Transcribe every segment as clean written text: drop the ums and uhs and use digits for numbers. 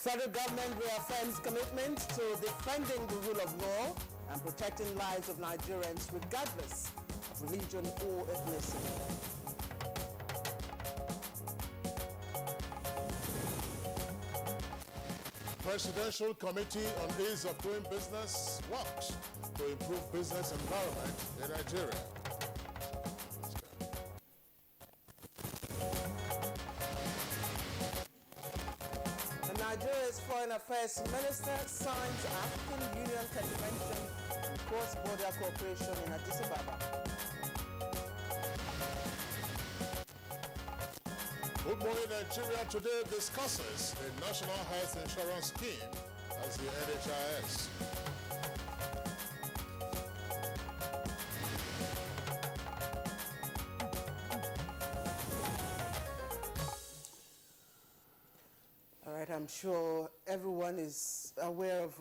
Federal government reaffirms commitment to defending the rule of law and protecting lives of Nigerians regardless of religion or ethnicity. Presidential Committee on Ease of Doing Business works to improve business environment in Nigeria. Nigeria's Foreign Affairs Minister signs African Union Convention on cross-border cooperation in Addis Ababa. Good Morning Nigeria today discusses the National Health Insurance Scheme as the NHIS. All right, I'm sure everyone is aware of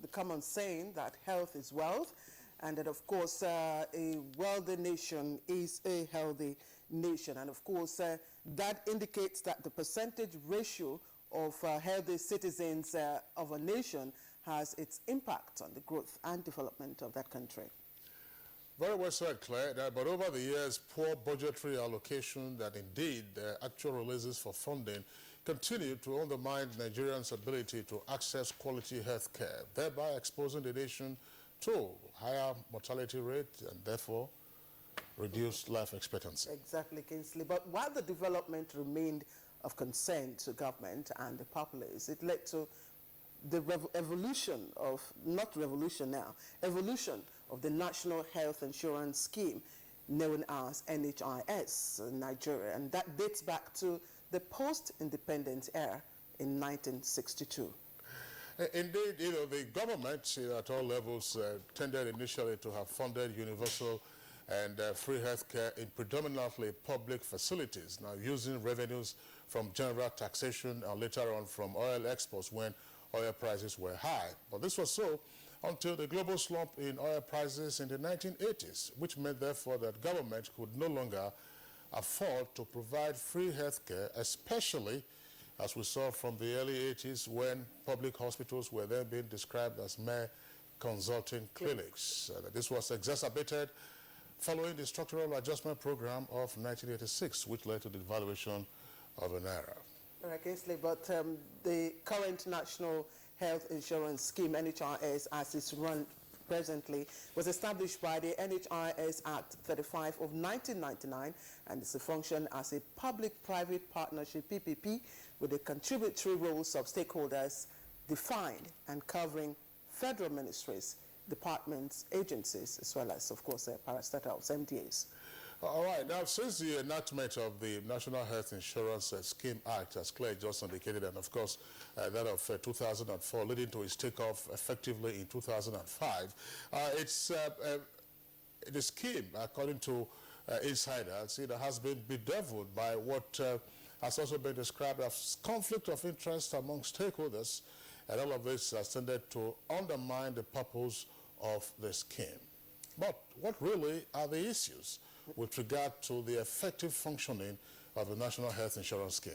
the common saying that health is wealth, and that, of course, a wealthy nation is a healthy nation. And, of course, that indicates that the percentage ratio of healthy citizens of a nation has its impact on the growth and development of that country. Very well said, Claire. But over the years, poor budgetary allocation and indeed the actual releases for funding continue to undermine Nigerians' ability to access quality health care, thereby exposing the nation to higher mortality rate and therefore reduced life expectancy. Exactly, Kingsley. But while the development remained of concern to government and the populace, it led to the evolution of the National Health Insurance Scheme known as NHIS in Nigeria, and that dates back to the post-independence era in 1962. Indeed, the government at all levels tended initially to have funded universal and free health care in predominantly public facilities, now using revenues from general taxation and later on from oil exports when oil prices were high. But this was so until the global slump in oil prices in the 1980s, which meant therefore that government could no longer afford to provide free health care, especially as we saw from the early 80s when public hospitals were then being described as mere consulting clinics. This was exacerbated following the structural adjustment program of 1986, which led to the devaluation of an era. Right, Kingsley, but the current National Health Insurance Scheme, NHIS, as it's run presently, was established by the NHIS Act 35 of 1999 and is to function as a public-private partnership, PPP, with the contributory roles of stakeholders defined and covering federal ministries, departments, agencies, as well as, of course, parastatals, MDAs. All right. Now, since the enactment of the National Health Insurance Scheme Act, as Claire just indicated, and of course that of 2004, leading to its takeoff effectively in 2005, the scheme, according to insiders, has been bedeviled by what has also been described as conflict of interest among stakeholders, and all of this has tended to undermine the purpose of the scheme. But what really are the issues with regard to the effective functioning of the National Health Insurance Scheme?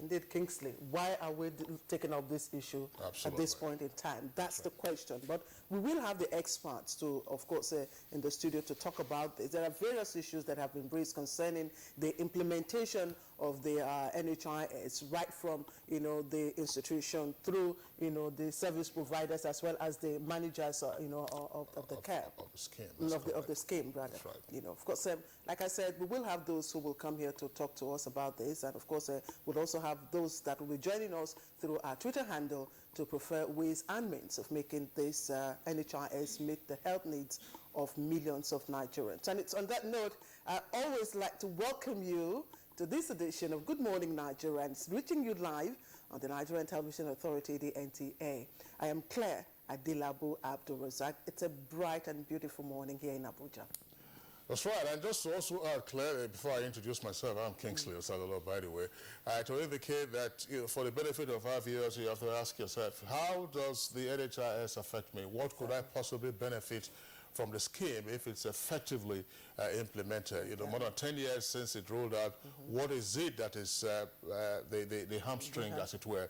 Indeed, Kingsley, why are we taking up this issue at this point in time? That's the question. But we will have the experts to, of course, in the studio to talk about this. There are various issues that have been raised concerning the implementation of the NHIS, right from, the institution through, the service providers as well as the managers, of the care. Of the scheme. Of the scheme, rather. That's right. Of course, like I said, we will have those who will come here to talk to us about this. And, of course, we'll also have those that will be joining us through our Twitter handle to prefer ways and means of making this NHIS meet the health needs of millions of Nigerians. And it's on that note, I always like to welcome you to this edition of Good Morning Nigerians, reaching you live on the Nigerian Television Authority, the NTA. I am Claire Adilabu Abdul Razak. It's a bright and beautiful morning here in Abuja. That's right, and just to also add, Claire, before I introduce myself, I'm Kingsley Osalolo, by the way, to indicate that for the benefit of our viewers, you have to ask yourself, how does the NHIS affect me? What could I possibly benefit from the scheme if it's effectively implemented. You know, more than 10 years since it rolled out, what is it that is the hamstring, as it were,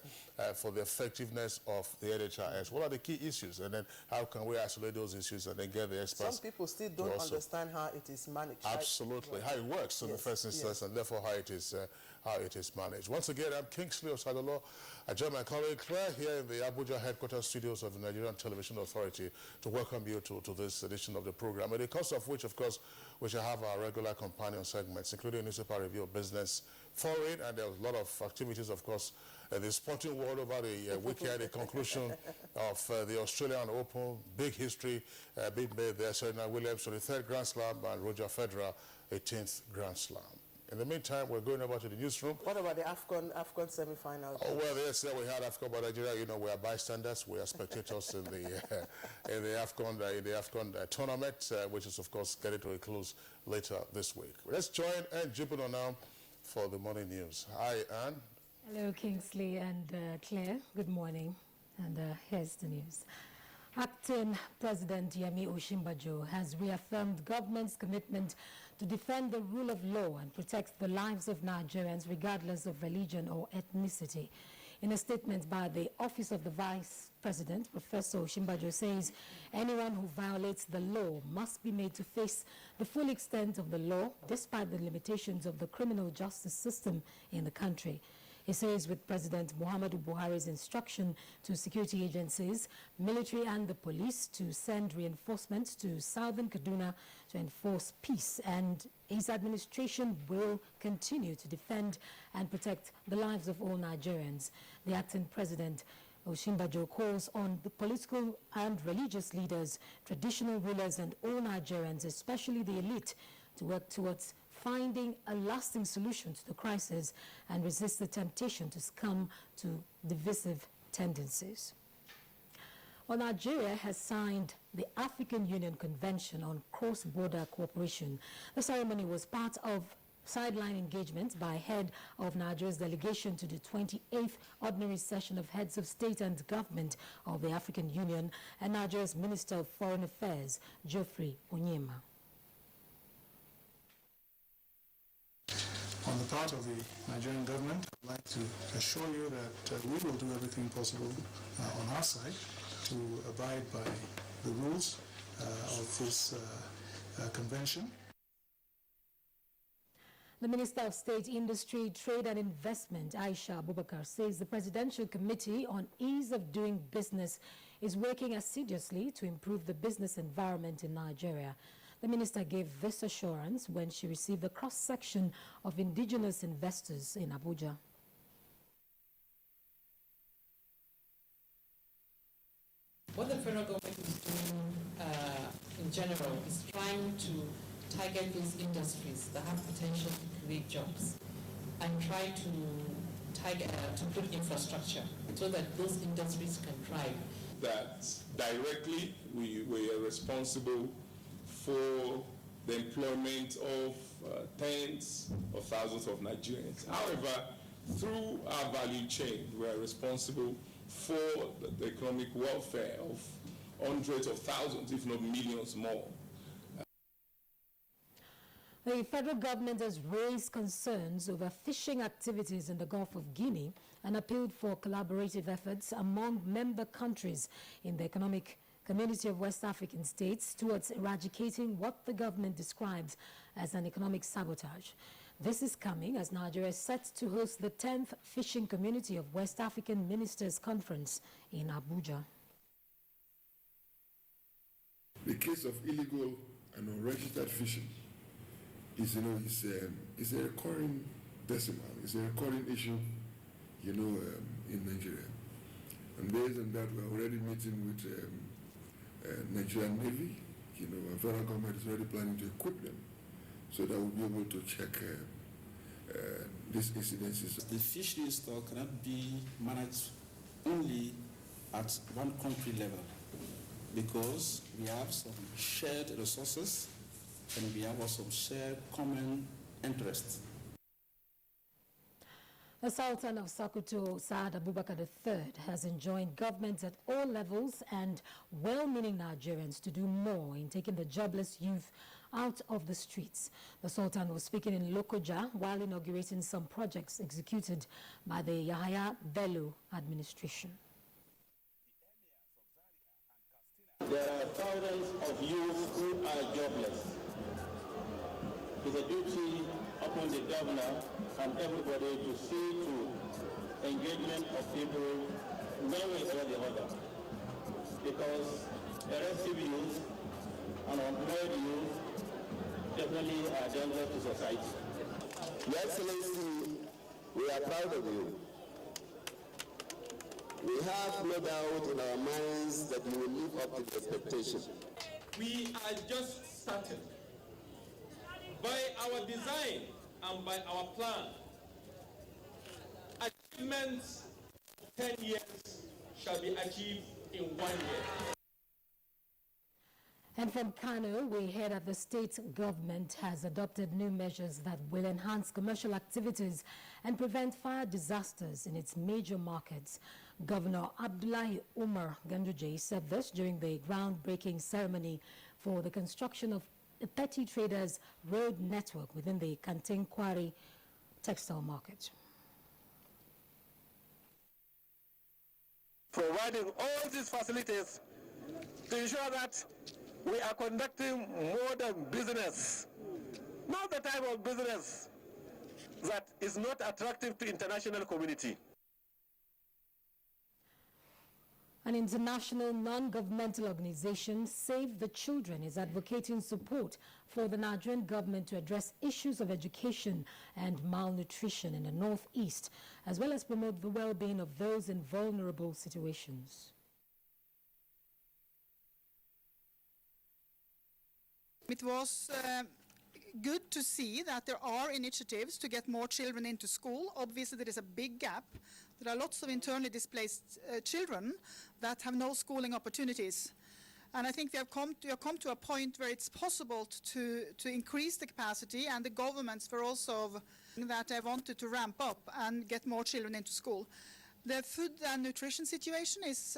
for the effectiveness of the NHIS? What are the key issues? And then how can we isolate those issues and then get the experts? Some people still don't understand how it is managed. Absolutely, how it works in the first instance, and therefore how it is managed. Once again, I'm Kingsley Osadolo. I join my colleague Claire here in the Abuja headquarters studios of the Nigerian Television Authority to welcome you to this edition of the program, in the course of which, of course, we shall have our regular companion segments, including newspaper review of business, foreign, and there's a lot of activities, of course, the sporting world over the weekend, the conclusion of the Australian Open, big history being made there. Serena Williams, 23rd Grand Slam, and Roger Federer, 18th Grand Slam. In the meantime, we're going over to the newsroom. What about the AFCON semi-final? Oh, well, yes, we had AFCON, but Nigeria, you know, we are bystanders. We are spectators in the AFCON tournament, which is, of course, getting to a close later this week. Let's join Anne Jupiter now for the morning news. Hi, Anne. Hello, Kingsley and Claire. Good morning. And here's the news. Acting President Yemi Osinbajo has reaffirmed government's commitment to defend the rule of law and protect the lives of Nigerians regardless of religion or ethnicity. In a statement by the Office of the Vice President, Professor Osinbajo says anyone who violates the law must be made to face the full extent of the law despite the limitations of the criminal justice system in the country. He says with President Muhammadu Buhari's instruction to security agencies, military and the police to send reinforcements to southern Kaduna to enforce peace, and his administration will continue to defend and protect the lives of all Nigerians. The acting president, Osinbajo, calls on the political and religious leaders, traditional rulers and all Nigerians, especially the elite, to work towards finding a lasting solution to the crisis and resist the temptation to succumb to divisive tendencies. Well, Nigeria has signed the African Union Convention on Cross-Border Cooperation. The ceremony was part of sideline engagement by head of Nigeria's delegation to the 28th Ordinary Session of Heads of State and Government of the African Union and Nigeria's Minister of Foreign Affairs, Geoffrey Onyema. On the part of the Nigerian government, I'd like to assure you that we will do everything possible on our side to abide by the rules of this convention. The Minister of State, Industry, Trade and Investment, Aisha Abubakar, says the Presidential Committee on Ease of Doing Business is working assiduously to improve the business environment in Nigeria. The minister gave this assurance when she received the cross-section of indigenous investors in Abuja. What the federal government is doing in general is trying to target those industries that have potential to create jobs and try to put infrastructure so that those industries can thrive. That directly we are responsible for the employment of tens of thousands of Nigerians. However, through our value chain, we are responsible for the economic welfare of hundreds of thousands, if not millions more. The federal government has raised concerns over fishing activities in the Gulf of Guinea and appealed for collaborative efforts among member countries in the Economic Community of West African States towards eradicating what the government describes as an economic sabotage. This is coming as Nigeria is set to host the 10th Fishing Community of West African Ministers Conference in Abuja. The case of illegal and unregistered fishing is, is a recurring decimal. It's a recurring issue, in Nigeria. And based on that, we're already meeting with Nigerian Navy. Our federal government is already planning to equip them so that we'll be able to check these incidences. The fishery stock cannot be managed only at one country level because we have some shared resources and we have also shared common interests. The Sultan of Sokoto, Saad Abubakar III, has enjoined governments at all levels and well-meaning Nigerians to do more in taking the jobless youth out of the streets. The Sultan was speaking in Lokoja while inaugurating some projects executed by the Yahaya Bello administration. There are thousands of youth who are jobless. It is a duty upon the governor and everybody to see to engagement of people one way or the other. Because a restive youth and unemployed youth definitely are dangerous to society. Your Excellency, we are proud of you. We have no doubt in our minds that you will live up to the expectation. We are just starting. By our design and by our plan, achievements of 10 years shall be achieved in 1 year. And from Kano, we hear that the state government has adopted new measures that will enhance commercial activities and prevent fire disasters in its major markets. Governor Abdullahi Umar Ganduje said this during the groundbreaking ceremony for the construction of a 30 traders road network within the Kantin Quarry textile market. Providing all these facilities to ensure that we are conducting modern business, not the type of business that is not attractive to international community. An international non-governmental organization, Save the Children, is advocating support for the Nigerian government to address issues of education and malnutrition in the Northeast, as well as promote the well-being of those in vulnerable situations. It was good to see that there are initiatives to get more children into school. Obviously, there is a big gap. There are lots of internally displaced children that have no schooling opportunities. And I think we have come to a point where it's possible to increase the capacity, and the governments were also that they wanted to ramp up and get more children into school. The food and nutrition situation is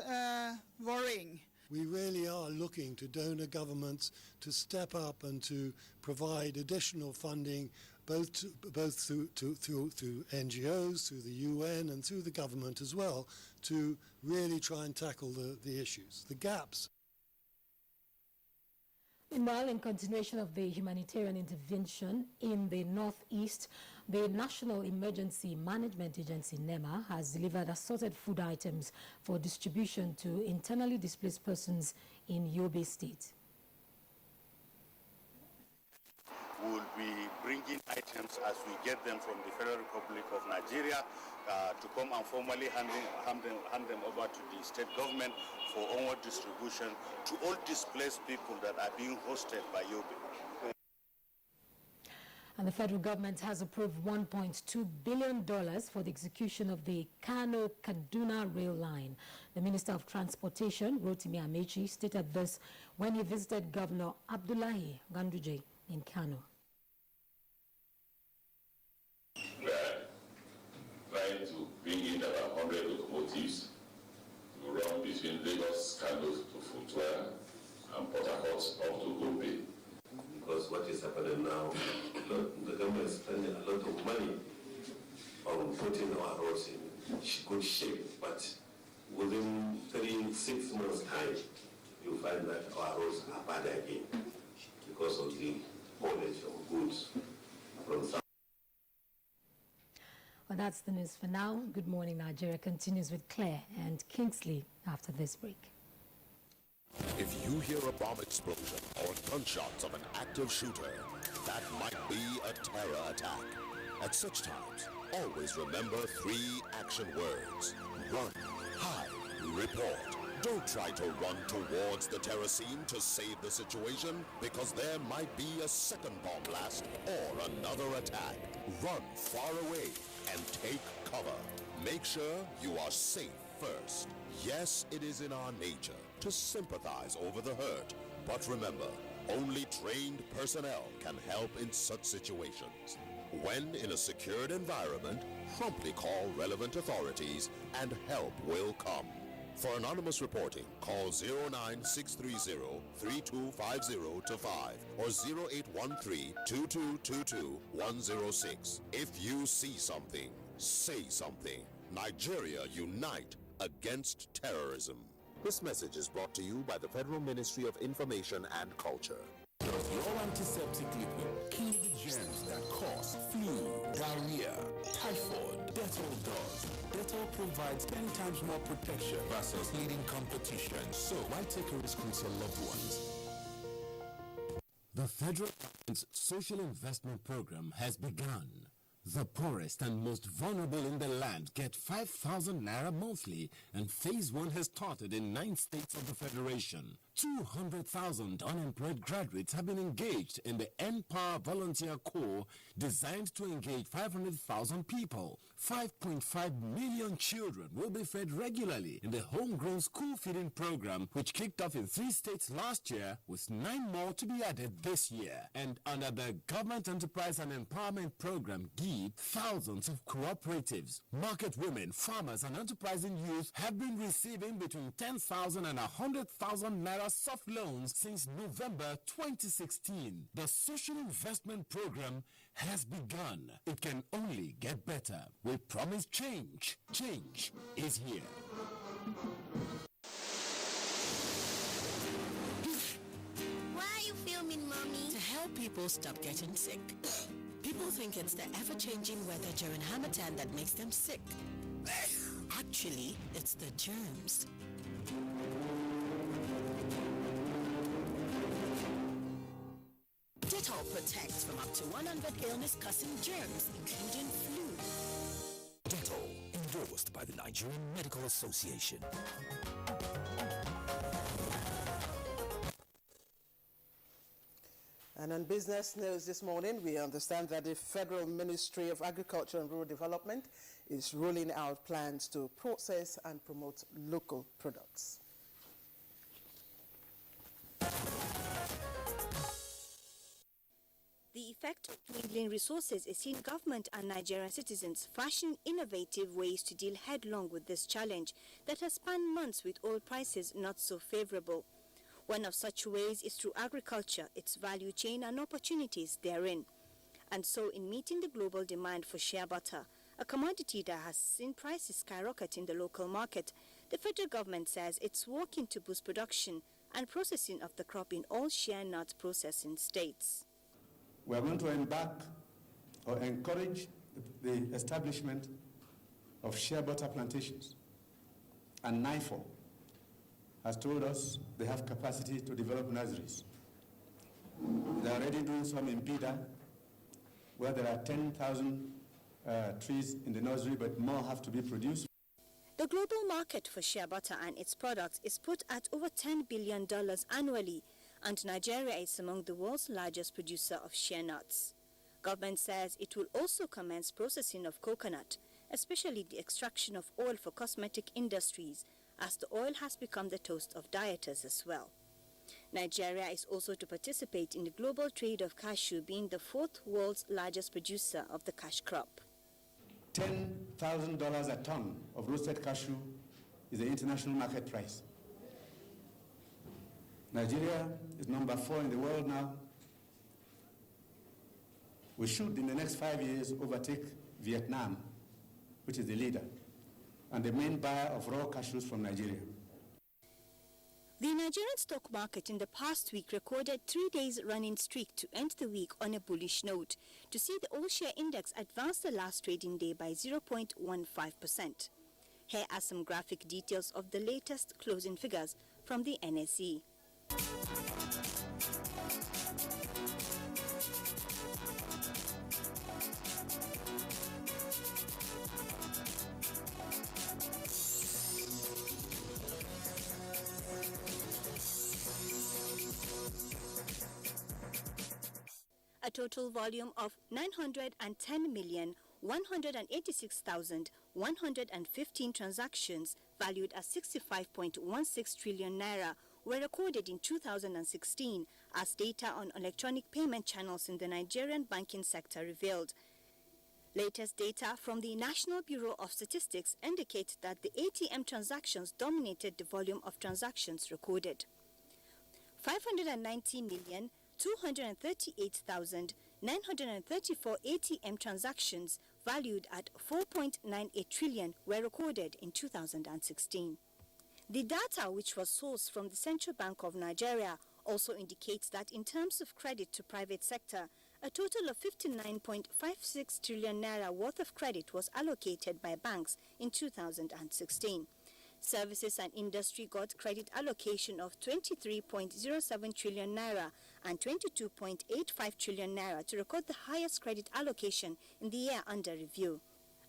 worrying. We really are looking to donor governments to step up and to provide additional funding, both through NGOs, through the UN, and through the government as well, to really try and tackle the issues, the gaps. Meanwhile, in continuation of the humanitarian intervention in the Northeast, the National Emergency Management Agency, NEMA, has delivered assorted food items for distribution to internally displaced persons in Yobe State. We will be bringing items as we get them from the Federal Republic of Nigeria to come and formally hand them over to the state government for onward distribution to all displaced people that are being hosted by Yobe. And the federal government has approved $1.2 billion for the execution of the Kano-Kaduna rail line. The Minister of Transportation, Rotimi Amechi, stated this when he visited Governor Abdullahi Ganduje in Kano. We are trying to bring in about 100 locomotives to run between Lagos, Kano to Funtua and Port Harcourt up to Gombe. Because what is happening now, the government is spending a lot of money on putting our roads in good shape, but within 6 months' time, you find that our roads are bad again because of the haulage of goods from south. Well, that's the news for now. Good Morning Nigeria continues with Claire and Kingsley after this break. If you hear a bomb explosion or gunshots of an active shooter, that might be a terror attack. At such times, always remember 3 action words: run, hide, report. Don't try to run towards the terror scene to save the situation, because there might be a second bomb blast or another attack. Run far away and take cover. Make sure you are safe first. Yes, it is in our nature to sympathize over the hurt, but remember, only trained personnel can help in such situations. When in a secured environment, promptly call relevant authorities and help will come. For anonymous reporting, call 09630-3250-5 or 0813-2222-106. If you see something, say something. Nigeria unite against terrorism. This message is brought to you by the Federal Ministry of Information and Culture. Does your antiseptic liquid kill the germs that cause flu, diarrhea, typhoid? Dettol does. Dettol provides 10 times more protection versus leading competition. So why take a risk with your loved ones? The federal government's social investment program has begun. The poorest and most vulnerable in the land get 5,000 naira monthly, and phase 1 has started in 9 states of the federation. 200,000 unemployed graduates have been engaged in the Empower Volunteer Corps, designed to engage 500,000 people. 5.5 million children will be fed regularly in the homegrown school feeding program, which kicked off in 3 states last year, with 9 more to be added this year. And under the Government Enterprise and Empowerment Program, GEEP, thousands of cooperatives, market women, farmers, and enterprising youth have been receiving between 10,000 and 100,000 naira soft loans since November 2016. The Social Investment Program has begun. It can only get better. We promise change. Change is here. Why are you filming, Mommy? To help people stop getting sick. People think it's the ever-changing weather during Harmattan that makes them sick. Actually, it's the germs. Dettol protects from up to 100 illness-causing germs, including flu. Dettol, endorsed by the Nigerian Medical Association. And on business news this morning, we understand that the Federal Ministry of Agriculture and Rural Development is rolling out plans to process and promote local products. The effect of dwindling resources is seeing government and Nigerian citizens fashion innovative ways to deal headlong with this challenge that has spanned months with oil prices not so favorable. One of such ways is through agriculture, its value chain and opportunities therein. And so in meeting the global demand for shea butter, a commodity that has seen prices skyrocket in the local market, the federal government says it's working to boost production and processing of the crop in all shea nut processing states. We are going to embark or encourage the establishment of shea butter plantations. And NIFO has told us they have capacity to develop nurseries. They are already doing some in Bida, where there are 10,000 trees in the nursery, but more have to be produced. The global market for shea butter and its products is put at over $10 billion annually, and Nigeria is among the world's largest producer of shea nuts. Government says it will also commence processing of coconut, especially the extraction of oil for cosmetic industries, as the oil has become the toast of dieters as well. Nigeria is also to participate in the global trade of cashew, being the 4th world's largest producer of the cash crop. $10,000 a ton of roasted cashew is the international market price. Nigeria is number 4 in the world now. We should, in the next 5 years, overtake Vietnam, which is the leader, and the main buyer of raw cashews from Nigeria. The Nigerian stock market in the past week recorded 3 days running streak to end the week on a bullish note, to see the all-share index advance the last trading day by 0.15%. Here are some graphic details of the latest closing figures from the NSE. A total volume of 910,186,115 transactions valued at 65.16 trillion naira were recorded in 2016, as data on electronic payment channels in the Nigerian banking sector revealed. Latest data from the National Bureau of Statistics indicate that the ATM transactions dominated the volume of transactions recorded. 590,238,934 ATM transactions valued at 4.98 trillion were recorded in 2016. The data, which was sourced from the Central Bank of Nigeria, also indicates that in terms of credit to private sector, a total of 59.56 trillion naira worth of credit was allocated by banks in 2016. Services and industry got credit allocation of 23.07 trillion naira and 22.85 trillion naira to record the highest credit allocation in the year under review.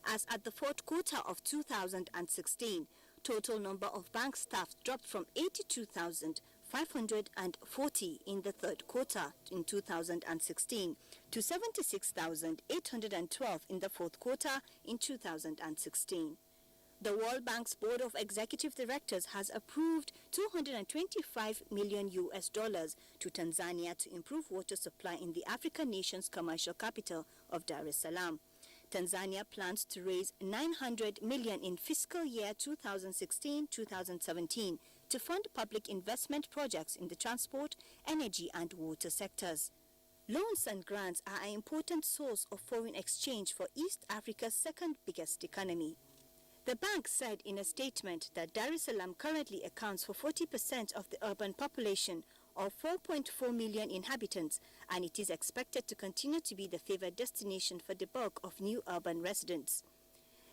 As at the fourth quarter of 2016, total number of bank staff dropped from 82,540 in the third quarter in 2016 to 76,812 in the fourth quarter in 2016. The World Bank's Board of Executive Directors has approved $225 million to Tanzania to improve water supply in the African nation's commercial capital of Dar es Salaam. Tanzania plans to raise $900 million in fiscal year 2016-2017 to fund public investment projects in the transport, energy and water sectors. Loans and grants are an important source of foreign exchange for East Africa's second biggest economy. The bank said in a statement that Dar es Salaam currently accounts for 40% of the urban population of 4.4 million inhabitants, and it is expected to continue to be the favored destination for the bulk of new urban residents.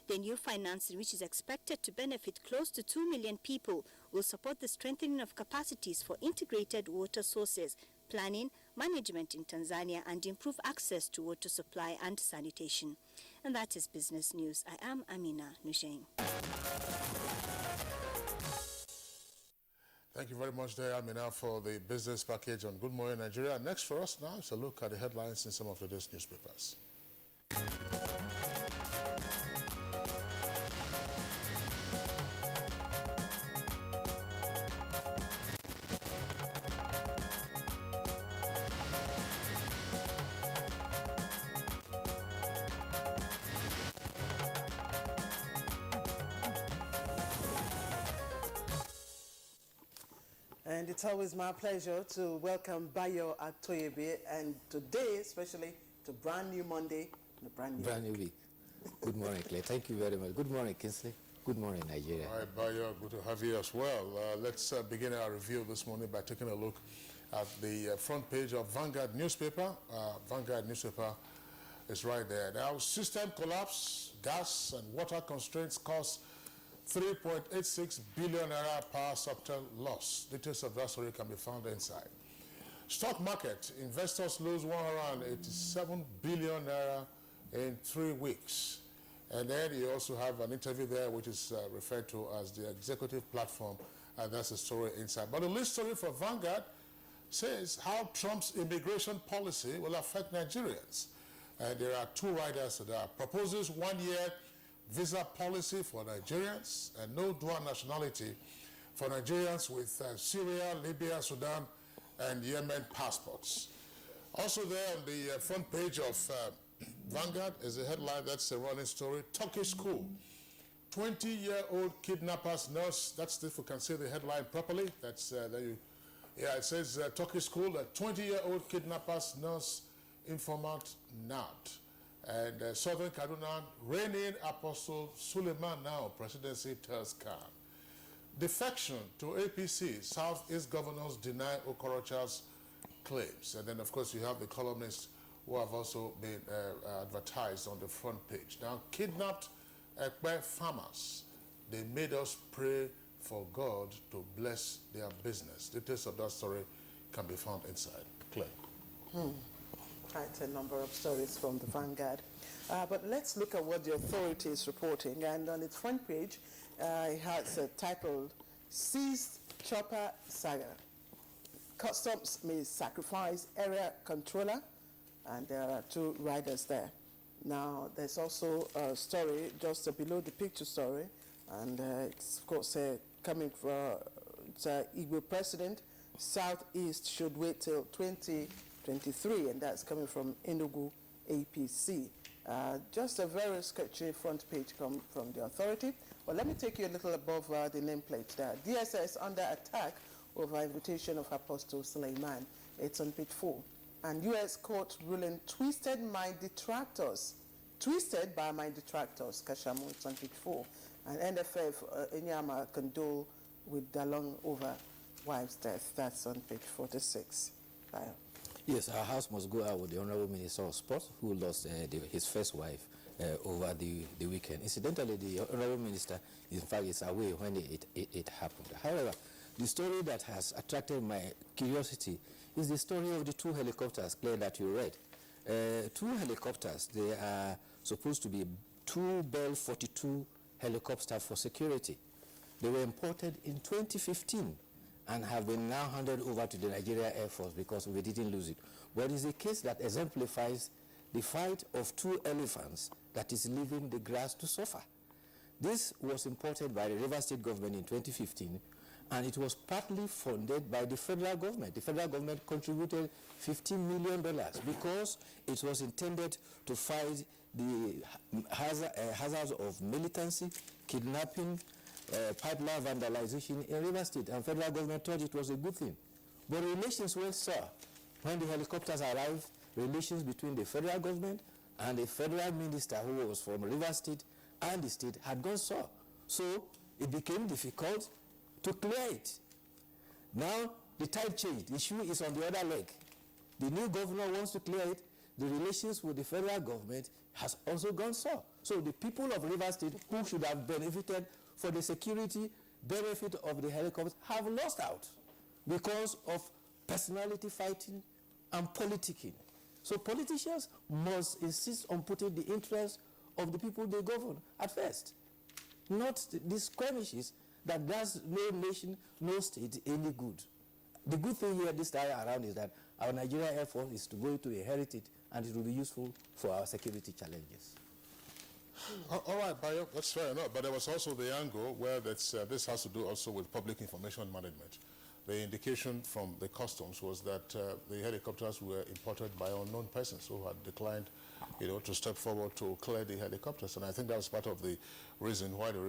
The new financing, which is expected to benefit close to 2 million people, will support the strengthening of capacities for integrated water sources, planning, management in Tanzania, and improve access to water supply and sanitation. And that is Business News. I am Amina Nushain. Thank you very much there, Amina, for the business package on Good Morning Nigeria. Next for us now is a look at the headlines in some of today's newspapers. And it's always my pleasure to welcome Bayo Atoyebe, and today especially to brand new Monday and a brand new week. Good morning, Clay. Thank you very much. Good morning, Kinsley. Good morning, Nigeria. All right, Bayo, good to have you as well. Let's begin our review this morning by taking a look at the front page of Vanguard newspaper. Vanguard newspaper is right there. Now, system collapse, gas and water constraints cause 3.86 billion naira power sector loss. Details of that story can be found inside. Stock market, investors lose 187 billion naira in 3 weeks. And then you also have an interview there which is referred to as the executive platform, and that's the story inside. But the lead story for Vanguard says how Trump's immigration policy will affect Nigerians. And there are two writers that proposes 1 year visa policy for Nigerians and no dual nationality for Nigerians with Syria, Libya, Sudan, and Yemen passports. Also there on the front page of Vanguard is a headline that's a running story. Turkish school. 20-year-old kidnappers nurse. That's if we can say the headline properly. That's it says Turkish school. A 20-year-old kidnappers nurse informant nabbed. And Southern Kaduna, reigning Apostle Suleiman now, presidency tells Khan. Defection to APC, Southeast governors deny Okorocha's claims. And then, of course, you have the columnists who have also been advertised on the front page. Now, kidnapped Ekpe farmers, they made us pray for God to bless their business. Details of that story can be found inside. Claire. Quite a number of stories from the Vanguard. But let's look at what the authority is reporting. And on its front page, it has titled, Seized Chopper Saga. Customs may sacrifice area controller. And there are two riders there. Now, there's also a story just below the picture story. And it's, of course, coming from Igbo president. Southeast should wait till 2023, and that's coming from Enugu APC. Just a very sketchy front page come from the authority. But let me take you a little above the nameplate there. DSS under attack over invitation of Apostle Suleiman. It's on page 4. And U.S. court ruling twisted my detractors. Twisted by my detractors. Kashamu, it's on page 4. And NFF, Inyama condole with Dalong over wife's death. That's on page 46. Bye. Yes, our house must go out with the Honorable Minister of Sports, who lost his first wife over the weekend. Incidentally, the Honorable Minister, in fact, is away when it happened. However, the story that has attracted my curiosity is the story of the 2 helicopters, Claire, that you read. 2 helicopters, they are supposed to be 2 Bell 42 helicopters for security. They were imported in 2015 and have been now handed over to the Nigerian Air Force because we didn't lose it. But it's a case that exemplifies the fight of 2 elephants that is leaving the grass to suffer. This was imported by the Rivers State government in 2015, and it was partly funded by the federal government. The federal government contributed $15 million because it was intended to fight the hazards of militancy, kidnapping, pipeline vandalization in Rivers State, and federal government thought it was a good thing. But relations went sour. When the helicopters arrived, relations between the federal government and the federal minister who was from Rivers State and the state had gone sour. So it became difficult to clear it. Now the tide changed. The issue is on the other leg. The new governor wants to clear it. The relations with the federal government has also gone sour. So the people of Rivers State, who should have benefited for the security benefit of the helicopters, have lost out because of personality fighting and politicking. So politicians must insist on putting the interests of the people they govern at first, not these skirmishes that does no nation, no state any good. The good thing here this time around is that our Nigerian Air Force is going to inherit it, and it will be useful for our security challenges. All right, Bayo, that's fair enough. But there was also the angle where this has to do also with public information management. The indication from the customs was that the helicopters were imported by unknown persons who had declined, to step forward to clear the helicopters. And I think that was part of the reason why the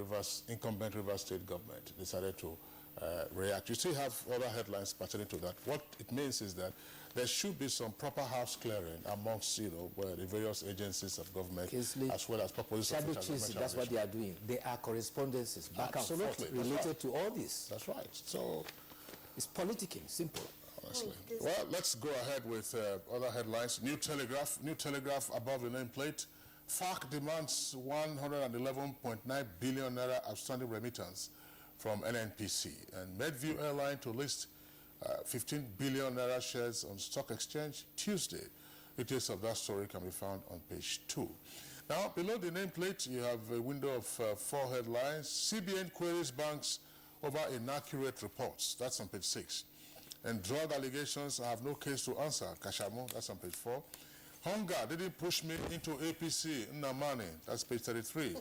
incumbent Rivers State government decided to react. You still have other headlines pertaining to that. What it means is that there should be some proper house clearing amongst, where the various agencies of government, as well as purposes of intergovernmental. That's what they are doing. They are correspondences back and forth related to all this. That's right. So it's politicking, simple. Honestly. Well, let's go ahead with other headlines. New Telegraph above the nameplate. FARC demands 111.9 billion naira outstanding remittance from NNPC, and Medview Airline to list 15 billion naira shares on stock exchange Tuesday. Details of that story can be found on page 2. Now, below the nameplate, you have a window of 4 headlines. CBN queries banks over inaccurate reports. That's on page 6. And drug allegations, I have no case to answer. Kashamo, that's on page 4. Hunger didn't push me into APC. Nnamani, that's page 33.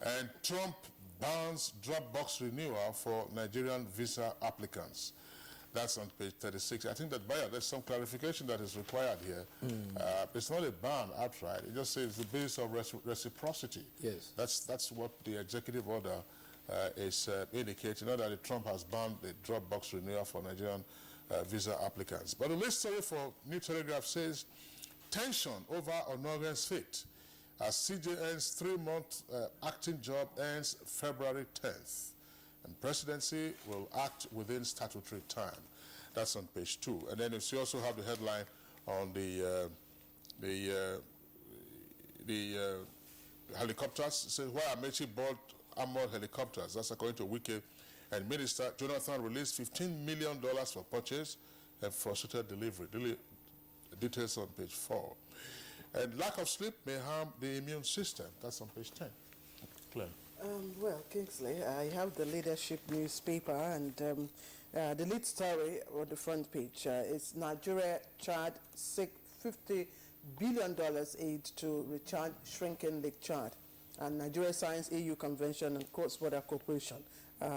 And Trump bans Dropbox renewal for Nigerian visa applicants. That's on page 36. I think that, there's some clarification that is required here. It's not a ban outright. It just says the basis of reciprocity. Yes. That's what the executive order is indicating, not that Trump has banned the Dropbox renewal for Nigerian visa applicants. But the list story for New Telegraph says, tension over Onogen's fate as CJN's 3-month acting job ends February 10th. And presidency will act within statutory time. That's on page 2. And then you also have the headline on the helicopters. It says, why Amechi bought armored helicopters. That's according to Wike. And Minister Jonathan released $15 million for purchase and frustrated delivery. Details on page 4. And lack of sleep may harm the immune system. That's on page 10. Claire. Well, Kingsley, I have the Leadership newspaper, and the lead story on the front page is Nigeria Chad $50 billion aid to recharge shrinking Lake Chad, and Nigeria signs EU Convention on Cross-Border Cooperation.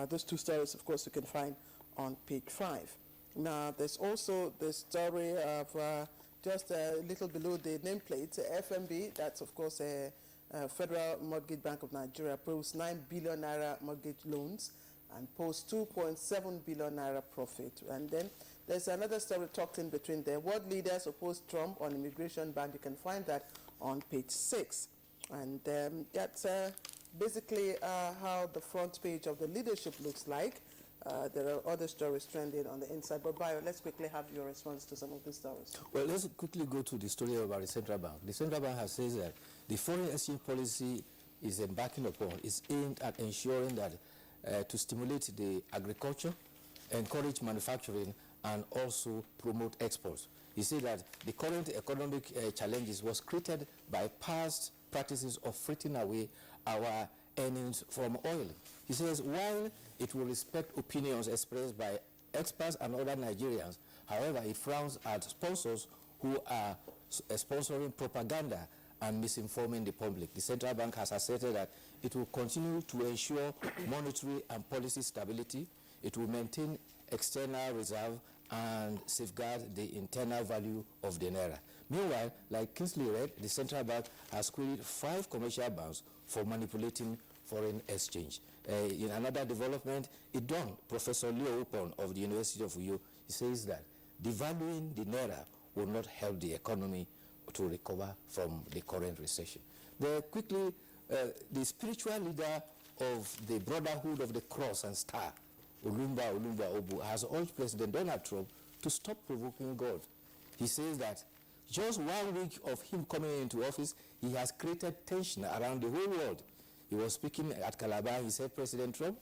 Those 2 stories, of course, you can find on page 5. Now, there's also the story of just a little below the nameplate, FMB, that's of course Federal Mortgage Bank of Nigeria, approves 9 billion naira mortgage loans and posts 2.7 billion naira profit. And then there's another story tucked in between there. World leaders oppose Trump on immigration ban. You can find that on page 6. And that's basically how the front page of the leadership looks like. There are other stories trending on the inside. But Bayo, let's quickly have your response to some of these stories. Well, let's quickly go to the story about the central bank. The central bank has said that the foreign exchange policy is embarking upon is aimed at ensuring that to stimulate the agriculture, encourage manufacturing, and also promote exports. He said that the current economic challenges was created by past practices of fritting away our earnings from oil. He says, while it will respect opinions expressed by experts and other Nigerians, however, it frowns at sponsors who are sponsoring propaganda and misinforming the public. The central bank has asserted that it will continue to ensure monetary and policy stability. It will maintain external reserve and safeguard the internal value of the naira. Meanwhile, like Kingsley read, the central bank has queried 5 commercial banks for manipulating foreign exchange. In another development, Professor Leo Upon of the University of Uyo, he says that devaluing the naira will not help the economy to recover from the current recession. Quickly, the spiritual leader of the Brotherhood of the Cross and Star, Olumba Obu, has urged President Donald Trump to stop provoking God. He says that just 1 week of him coming into office, he has created tension around the whole world. He was speaking at Calabar. He said President Trump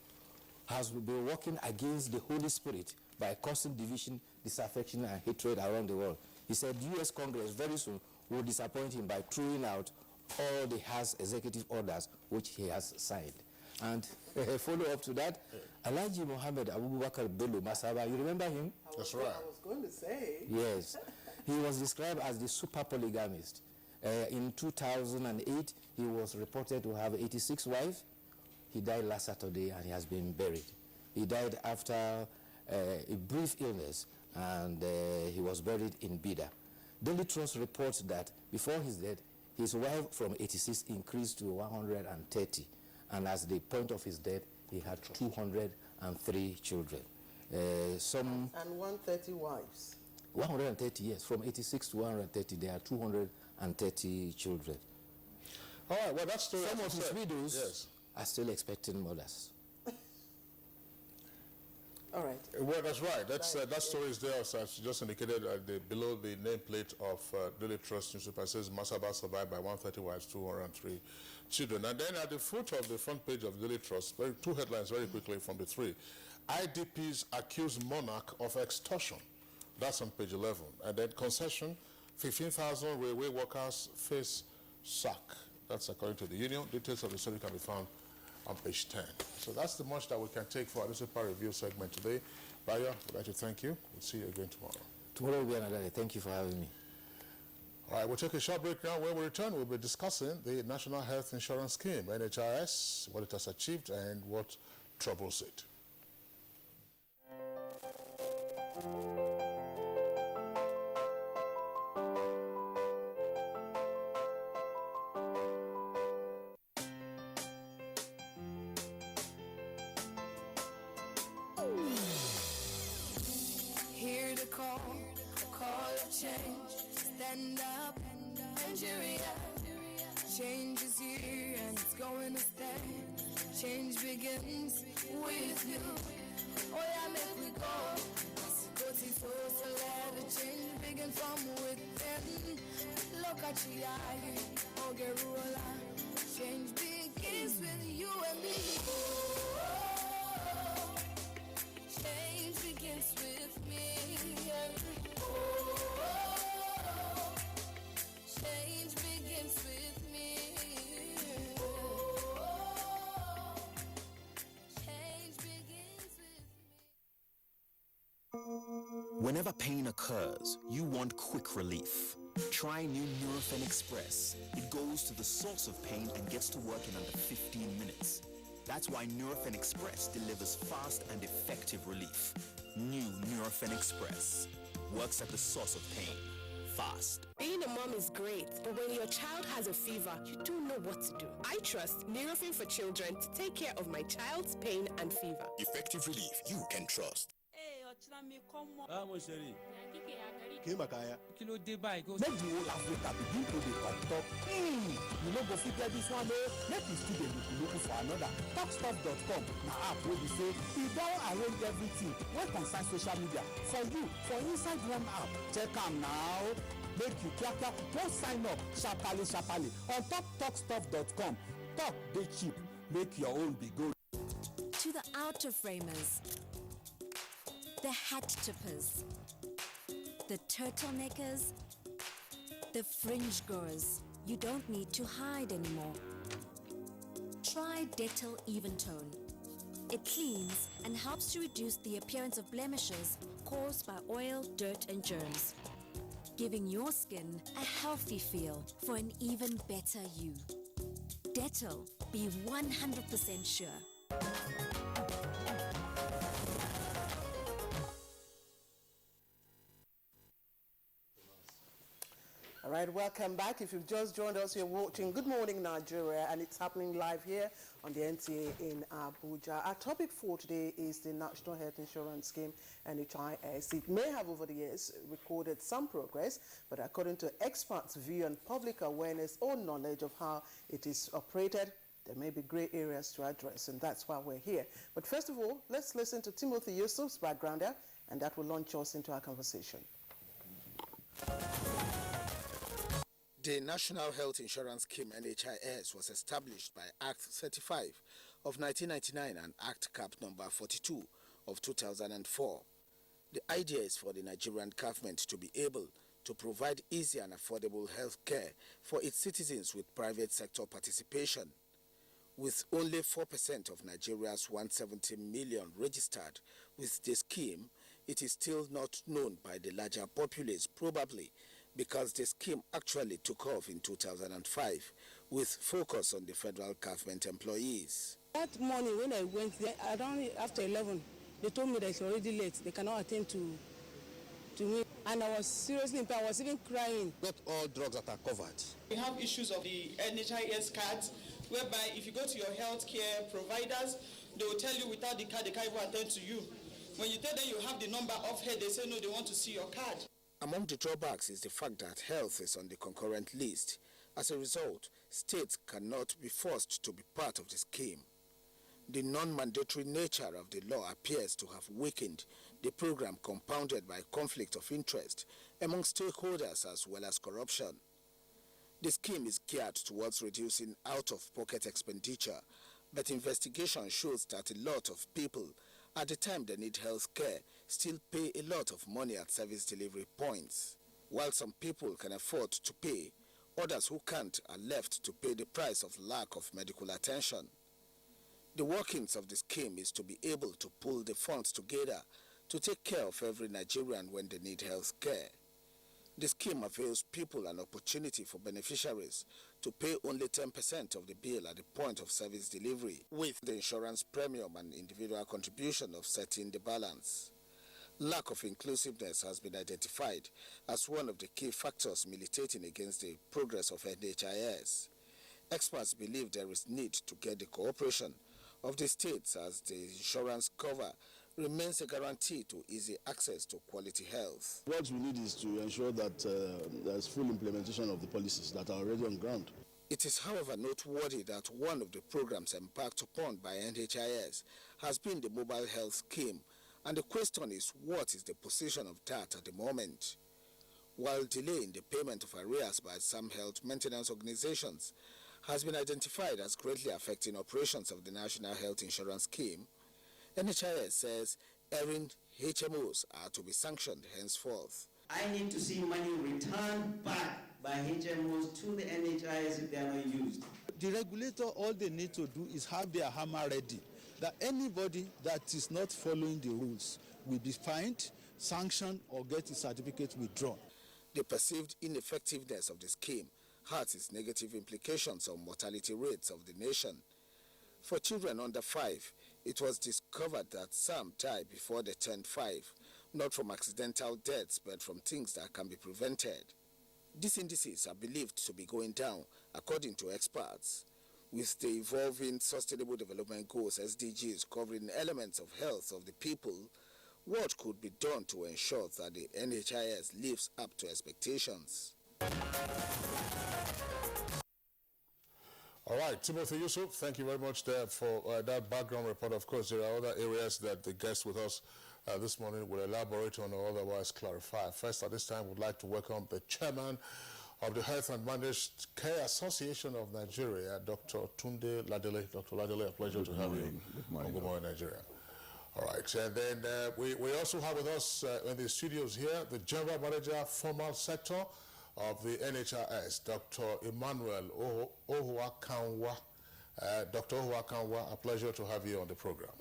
has been working against the Holy Spirit by causing division, disaffection, and hatred around the world. He said U.S. Congress very soon will disappoint him by throwing out all the House executive orders which he has signed. And follow up to that, Alhaji Mohammed Abubakar Bello Masaba, you remember him? That's right. I was going to say. Yes. He was described as the super polygamist. In 2008, he was reported to have 86 wives. He died last Saturday and he has been buried. He died after a brief illness and he was buried in Bida. Daily Trust reports that before his death, his wife from 86 increased to 130. And as the point of his death, he had 203 children. And 130 wives. 130, yes. From 86 to 130, there are 230 children. All right, well, that's some of his widows are still expecting mothers. All right. Well, that's right. That story is there, as just indicated below the nameplate of Daily Trust newspaper. It says Masaba survived by 130 wives, 203 children. And then at the foot of the front page of Daily Trust, 2 headlines very quickly from the 3. IDPs accuse monarch of extortion. That's on page 11. And then concession, 15,000 railway workers face sack. That's according to the union. Details of the story can be found on page 10. So that's the much that we can take for our newspaper review segment today. Bayo, I'd like to thank you. We'll see you again tomorrow. Tomorrow will be another day. Thank you for having me. All right, we'll take a short break now. When we return, we'll be discussing the National Health Insurance Scheme, NHIS, what it has achieved and what troubles it. Hear the call of change. Stand up, Nigeria. Change is here and it's going to stay. Change begins with you. Oh yeah, make we go. Go to so let the change begin from within. Look at your eye, oh Gerula. Change begins with you and me. Oh, change begins with me. Oh, change begins with me. Oh, change begins with me. Whenever pain occurs, you want quick relief. Try new Nurofen Express. It goes to the source of pain and gets to work in under 15 minutes. That's why Nurofen Express delivers fast and effective relief. New Nurofen Express works at the source of pain fast. Being a mom is great, but when your child has a fever, you don't know what to do. I trust Nurofen for Children to take care of my child's pain and fever. Effective relief you can trust. Mo chérie. Kí ló dé báyìí? Make the whole Africa begin to dey talk. You no go fit get this one o. Make you still dey look for another. Talkstuff.com na app wey be say e don arrange everything wey concern social media for you for inside one app. Check am now. Make you kiakia just sign up sharparly on top talkstuff.com. Talk dey cheap. Make your own be good. To the outer framers, the hat tippers, the turtleneckers, the fringe goers, you don't need to hide anymore. Try Dettol Even Tone. It cleans and helps to reduce the appearance of blemishes caused by oil, dirt, and germs, giving your skin a healthy feel for an even better you. Dettol, be 100% sure. All right, welcome back. If you've just joined us, you're watching Good Morning Nigeria, and it's happening live here on the NTA in Abuja. Our topic for today is the National Health Insurance Scheme, NHIS. It may have over the years recorded some progress, but according to experts' view and public awareness or knowledge of how it is operated, there may be grey areas to address, and that's why we're here. But first of all, let's listen to Timothy Yusuf's backgrounder, and that will launch us into our conversation. The National Health Insurance Scheme, NHIS, was established by Act 35 of 1999 and Act Cap number 42 of 2004. The idea is for the Nigerian government to be able to provide easy and affordable health care for its citizens with private sector participation. With only 4% of Nigeria's 170 million registered with the scheme, it is still not known by the larger populace, probably because the scheme actually took off in 2005 with focus on the federal government employees. That morning when I went there, around after 11, they told me that it's already late. They cannot attend to me. And I was seriously impaired. I was even crying. Not all drugs that are covered. We have issues of the NHIS cards, whereby if you go to your healthcare providers, they will tell you without the card, they can't even attend to you. When you tell them you have the number off here, they say no, they want to see your card. Among the drawbacks is the fact that health is on the concurrent list. As a result, states cannot be forced to be part of the scheme. The non-mandatory nature of the law appears to have weakened the program, compounded by conflict of interest among stakeholders as well as corruption. The scheme is geared towards reducing out-of-pocket expenditure, but investigation shows that a lot of people, at the time they need health care, still pay a lot of money at service delivery points. While some people can afford to pay, others who can't are left to pay the price of lack of medical attention. The workings of the scheme is to be able to pull the funds together to take care of every Nigerian when they need health care. The scheme avails people an opportunity for beneficiaries to pay only 10% of the bill at the point of service delivery, with the insurance premium and individual contribution offsetting the balance. Lack of inclusiveness has been identified as one of the key factors militating against the progress of NHIS. Experts believe there is need to get the cooperation of the states, as the insurance cover remains a guarantee to easy access to quality health. What we need is to ensure that there's full implementation of the policies that are already on ground. It is, however, noteworthy that one of the programs embarked upon by NHIS has been the mobile health scheme, and the question is, what is the position of that at the moment? While delay in the payment of arrears by some health maintenance organizations has been identified as greatly affecting operations of the National Health Insurance Scheme, NHIS says errant HMOs are to be sanctioned henceforth. I need to see money returned back by HMOs to the NHIS if they are not used. The regulator, all they need to do is have their hammer ready, that anybody that is not following the rules will be fined, sanctioned, or get his certificate withdrawn. The perceived ineffectiveness of the scheme has its negative implications on mortality rates of the nation. For children under 5, it was discovered that some die before they turn 5, not from accidental deaths, but from things that can be prevented. These indices are believed to be going down, according to experts. With the evolving Sustainable Development Goals (SDGs) covering elements of health of the people, what could be done to ensure that the NHIS lives up to expectations? All right, Timothy Yusuf, thank you very much there for that background report. Of course, there are other areas that the guest with us this morning will elaborate on or otherwise clarify. First, at this time, we'd like to welcome the chairman of the Health and Managed Care Association of Nigeria, Dr. Tunde Ladele. Dr. Ladele, a pleasure to have you. Good morning. Good morning, Nigeria. All right, and then we also have with us in the studios here the General Manager, Formal Sector of the NHIS, Dr. Emmanuel Ohuakanwa. Dr. Ohuakanwa, a pleasure to have you on the program.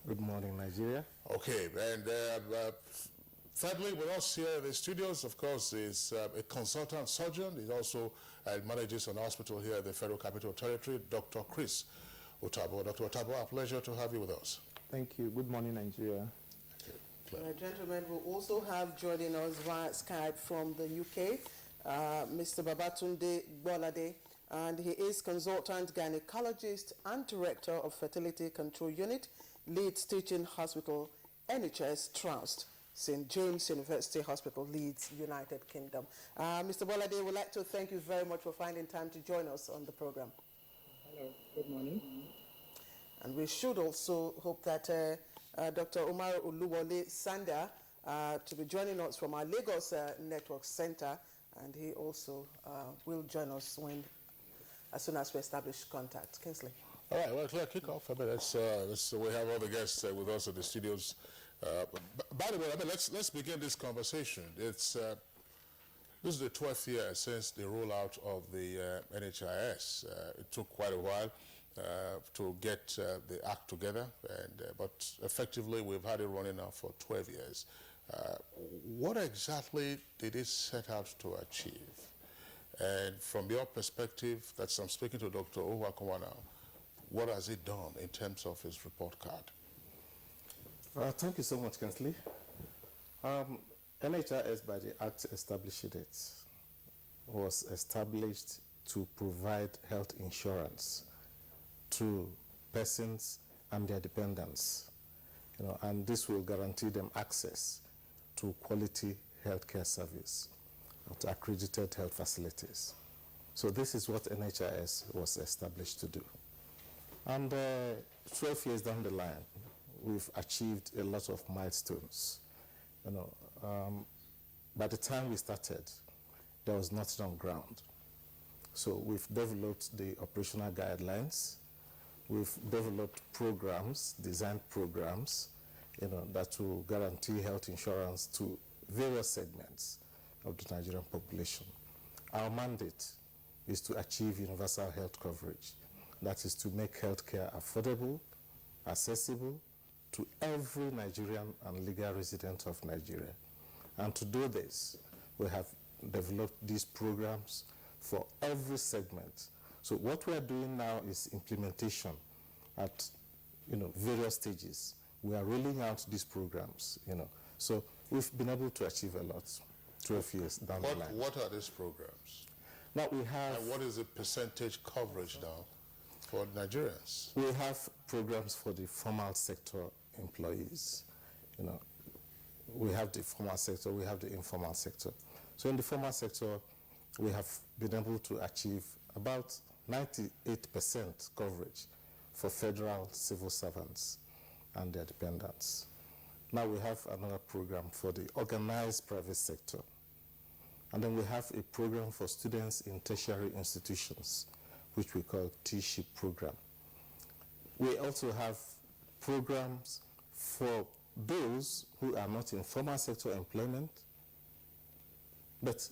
Good morning, Nigeria. Okay, and thirdly, with us here in the studios, of course, is a consultant surgeon. He also manages an hospital here in the Federal Capital Territory, Dr. Chris Otabo. Dr. Otabo, a pleasure to have you with us. Thank you. Good morning, Nigeria. Gentlemen, we'll also have joining us via Skype from the UK, Mr. Babatunde Bolade, and he is consultant gynecologist and director of Fertility Control Unit, Leeds Teaching Hospital, NHS Trust, St. James University Hospital, Leeds, United Kingdom. Mr. Bolade, we'd like to thank you very much for finding time to join us on the program. Hello, good morning. And we should also hope that Dr. Omar Oluwole Sanda to be joining us from our Lagos Network Center, and he also will join us as soon as we establish contact. Kingsley. All right, well, Claire, kick off. I mean, we have all the guests with us in the studios. By the way, I mean, let's begin this conversation. This is the 12th year since the rollout of the NHIS. It took quite a while to get the act together, but effectively we've had it running now for 12 years. What exactly did it set out to achieve? And from your perspective, I'm speaking to Dr. Ohuakanwa now, what has it done in terms of his report card? Thank you so much, Kingsley. NHIS, by the act establishing it, was established to provide health insurance to persons and their dependents, and this will guarantee them access to quality healthcare service at accredited health facilities. So this is what NHIS was established to do. And 12 years down the line, we've achieved a lot of milestones. By the time we started, there was nothing on ground. So we've developed the operational guidelines. We've developed programs, designed programs, that will guarantee health insurance to various segments of the Nigerian population. Our mandate is to achieve universal health coverage. That is to make healthcare affordable, accessible to every Nigerian and legal resident of Nigeria. And to do this, we have developed these programs for every segment. So what we are doing now is implementation at various stages. We are rolling out these programs, So we've been able to achieve a lot 12 years down the line. What are these programs? Now we have... And what is the percentage coverage now for Nigerians? We have programs for the formal sector employees. We have the formal sector, we have the informal sector. So in the formal sector, we have been able to achieve about 98% coverage for federal civil servants and their dependents. Now we have another program for the organized private sector. And then we have a program for students in tertiary institutions, which we call T-SHIP program. We also have programs for those who are not in formal sector employment, but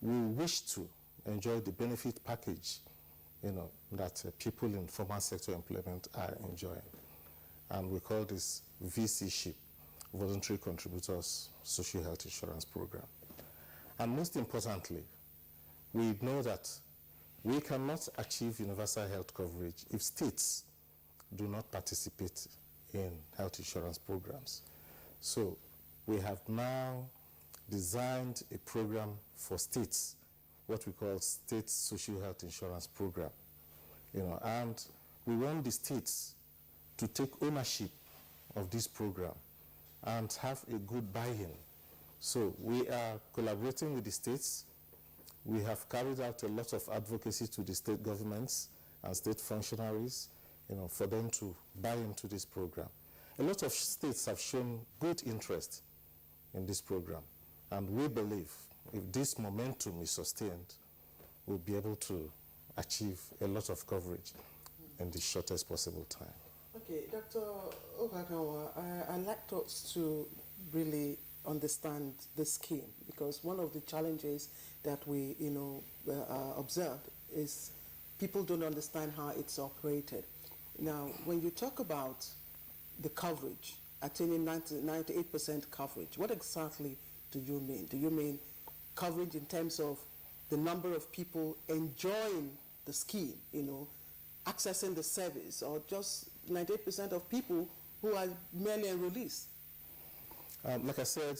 we wish to enjoy the benefit package, that people in formal sector employment are enjoying. And we call this VC-SHIP, Voluntary Contributors Social Health Insurance Program. And most importantly, we know that we cannot achieve universal health coverage if states do not participate in health insurance programs. So we have now designed a program for states what we call state social health insurance program. And we want the states to take ownership of this program and have a good buy-in. So we are collaborating with the states. We have carried out a lot of advocacy to the state governments and state functionaries, for them to buy into this program. A lot of states have shown good interest in this program, and we believe if this momentum is sustained, we'll be able to achieve a lot of coverage in the shortest possible time. Okay, Dr. Ohagawa, I'd like us to really understand the scheme, because one of the challenges that we observed is people don't understand how it's operated. Now, when you talk about the coverage, attaining 98% coverage, what exactly do you mean? Do you mean coverage in terms of the number of people enjoying the scheme, accessing the service, or just 98% of people who are merely enrollees? Like I said,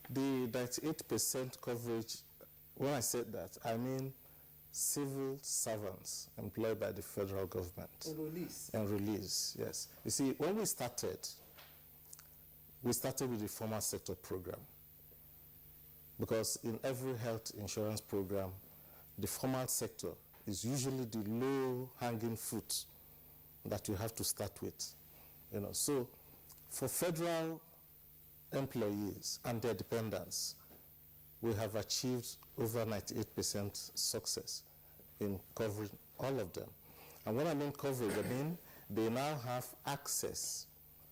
the 98% coverage, when I said that, I mean civil servants employed by the federal government. Enrollees. Enrollees, yes. You see, when we started with the formal sector program, because in every health insurance program, the formal sector is usually the low-hanging fruit that you have to start with. So for federal employees and their dependents, we have achieved over 98% success in covering all of them. And when I mean coverage, I mean they now have access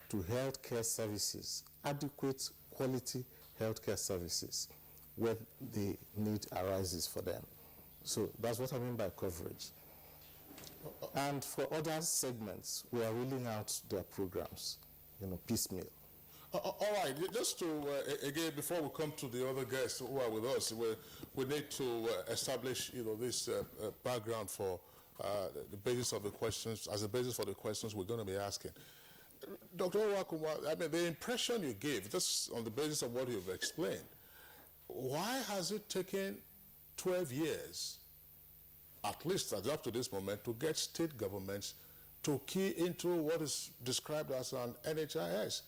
to healthcare services, adequate quality healthcare services, where the need arises for them. So that's what I mean by coverage. And for other segments, we are rolling out their programs, piecemeal. All right, just to, again, before we come to the other guests who are with us, we need to establish, this background for the basis of the questions, as a basis for the questions we're going to be asking. Dr. Owakuma, I mean, the impression you gave, just on the basis of what you've explained, why has it taken 12 years, at least up to this moment, to get state governments to key into what is described as an NHIS?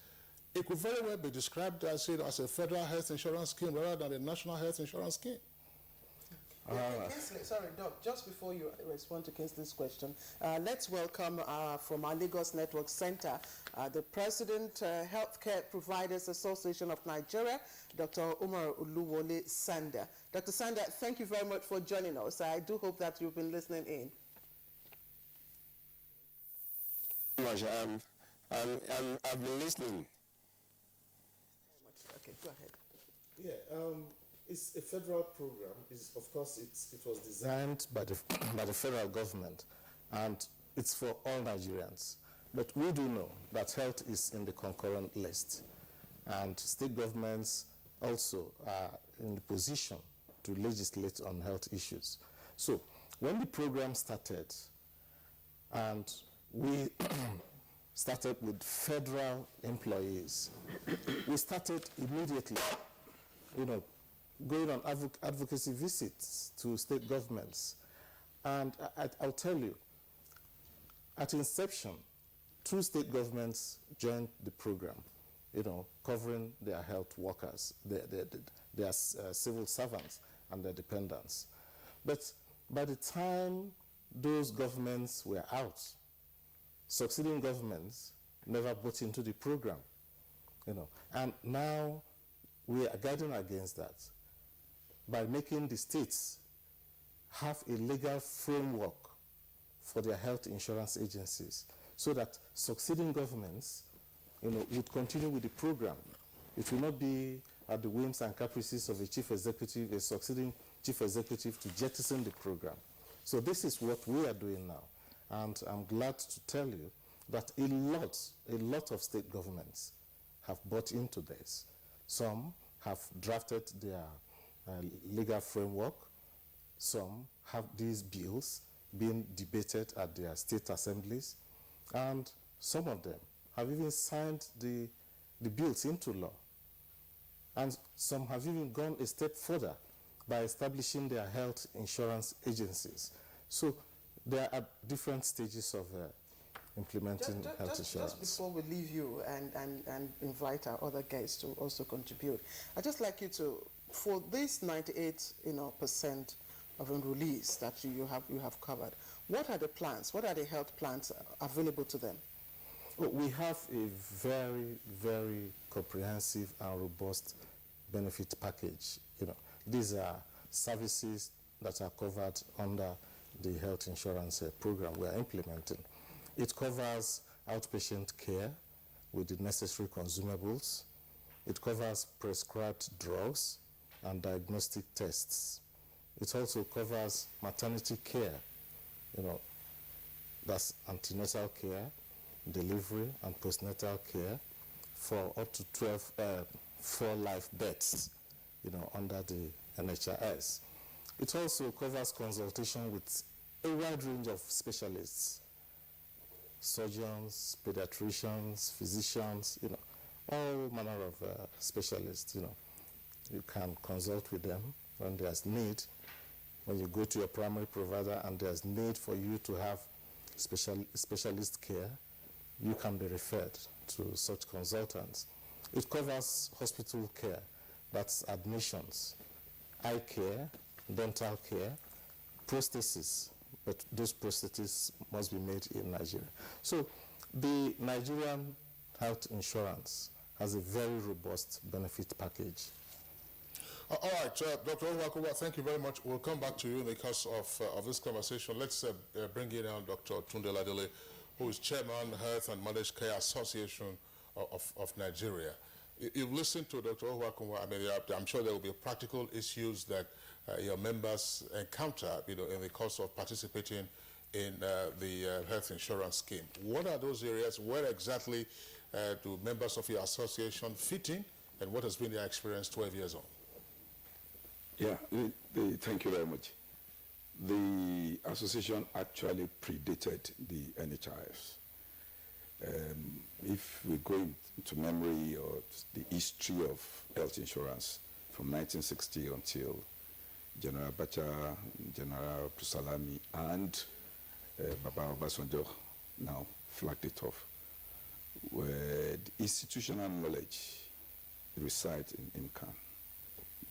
It could very well be described as a federal health insurance scheme rather than a national health insurance scheme. Kingsley, sorry, Doc, just before you respond to Kingsley's question, let's welcome from our Lagos Network Center, the President, Healthcare Providers Association of Nigeria, Dr. Umar Oluwole Sanda. Dr. Sanda, thank you very much for joining us. I do hope that you've been listening in. I've been listening. Okay, go ahead. Yeah, it's a federal program. Of course, it was designed by the federal government, and it's for all Nigerians. But we do know that health is in the concurrent list, and state governments also are in the position to legislate on health issues. So when the program started, and we started with federal employees, we started immediately, going on advocacy visits to state governments. And I'll tell you, at inception, 2 state governments joined the program, covering their health workers, their civil servants and their dependents. But by the time those governments were out, succeeding governments never bought into the program, and now we are guarding against that by making the states have a legal framework for their health insurance agencies, so that succeeding governments, would continue with the program. It will not be at the whims and caprices of a succeeding chief executive to jettison the program. So this is what we are doing now. And I'm glad to tell you that a lot of state governments have bought into this. Some have drafted their legal framework. Some have these bills being debated at their state assemblies. And some of them have even signed the bills into law. And some have even gone a step further by establishing their health insurance agencies. So there are different stages of implementing health insurance. Just before we leave you and invite our other guests to also contribute, I'd just like you to, for this 98% of enrollees that you have covered, what are the plans? What are the health plans available to them? Well, we have a very, very comprehensive and robust benefit package. These are services that are covered under the health insurance program we are implementing. It covers outpatient care with the necessary consumables. It covers prescribed drugs and diagnostic tests. It also covers maternity care, that's antenatal care, delivery and postnatal care for up to 4 live births, under the NHIS. It also covers consultation with a wide range of specialists, surgeons, pediatricians, physicians, all manner of specialists, You can consult with them when there's need. When you go to your primary provider and there's need for you to have specialist care, you can be referred to such consultants. It covers hospital care, that's admissions, eye care, dental care, prosthesis, but those prostheses must be made in Nigeria. So the Nigerian health insurance has a very robust benefit package. All right, Dr. Onwakuwa, thank you very much. We'll come back to you in the course of this conversation. Let's bring in Dr. Tunde Ladele, who is Chairman, Health and Managed Care Association of Nigeria. You've listened to Dr. Onwakuwa. I mean, I'm sure there will be practical issues that your members encounter, in the course of participating in the health insurance scheme. What are those areas? Where exactly do members of your association fit in, and what has been their experience 12 years on? Yeah, thank you very much. The association actually predated the NHIS. If we go into memory or the history of health insurance from 1960 until General Abacha, General Salami, and Baba Obasanjo now flagged it off, where the institutional knowledge resides in IMCAN.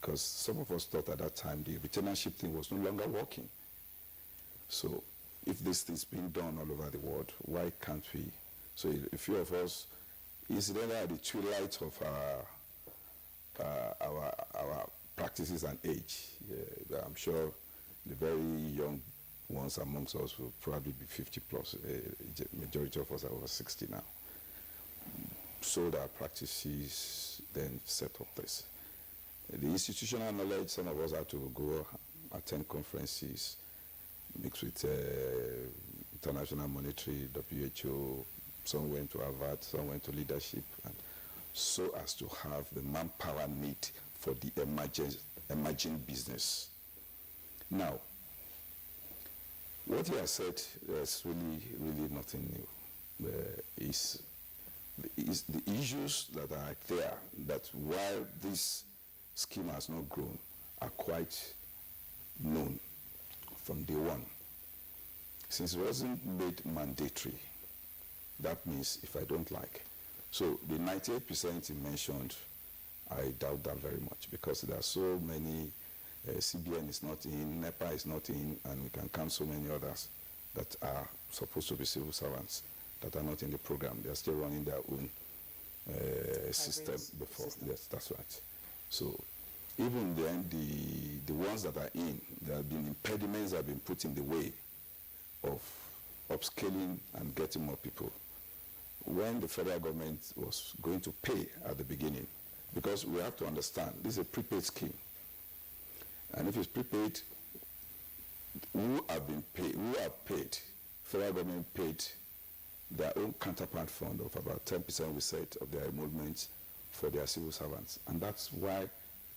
Because some of us thought at that time the retainership thing was no longer working. So if this thing's being done all over the world, why can't we? So a few of us, incidentally, at the twilight of our practices and age, I'm sure the very young ones amongst us will probably be 50 plus. Majority of us are over 60 now. So our practices then set up this. The institutional knowledge, some of us had to go attend conferences, mix with International Monetary, WHO, some went to Harvard, some went to leadership, and so as to have the manpower need for the emerging business. Now, what he has said is really nothing new. Is the issues that are there, that while this scheme has not grown, are quite known from day one. Since it wasn't made mandatory, that means if I don't like. So the 98% he mentioned, I doubt that very much, because there are so many, CBN is not in, NEPA is not in, and we can count so many others that are supposed to be civil servants that are not in the program. They are still running their own system before. Yes, that's right. So even then, the ones that are in, there have been impediments that have been put in the way of upscaling and getting more people. When the federal government was going to pay at the beginning, because we have to understand, this is a prepaid scheme. And if it's prepaid, who have paid, federal government paid their own counterpart fund of about 10% we said of their emoluments for their civil servants. And that's why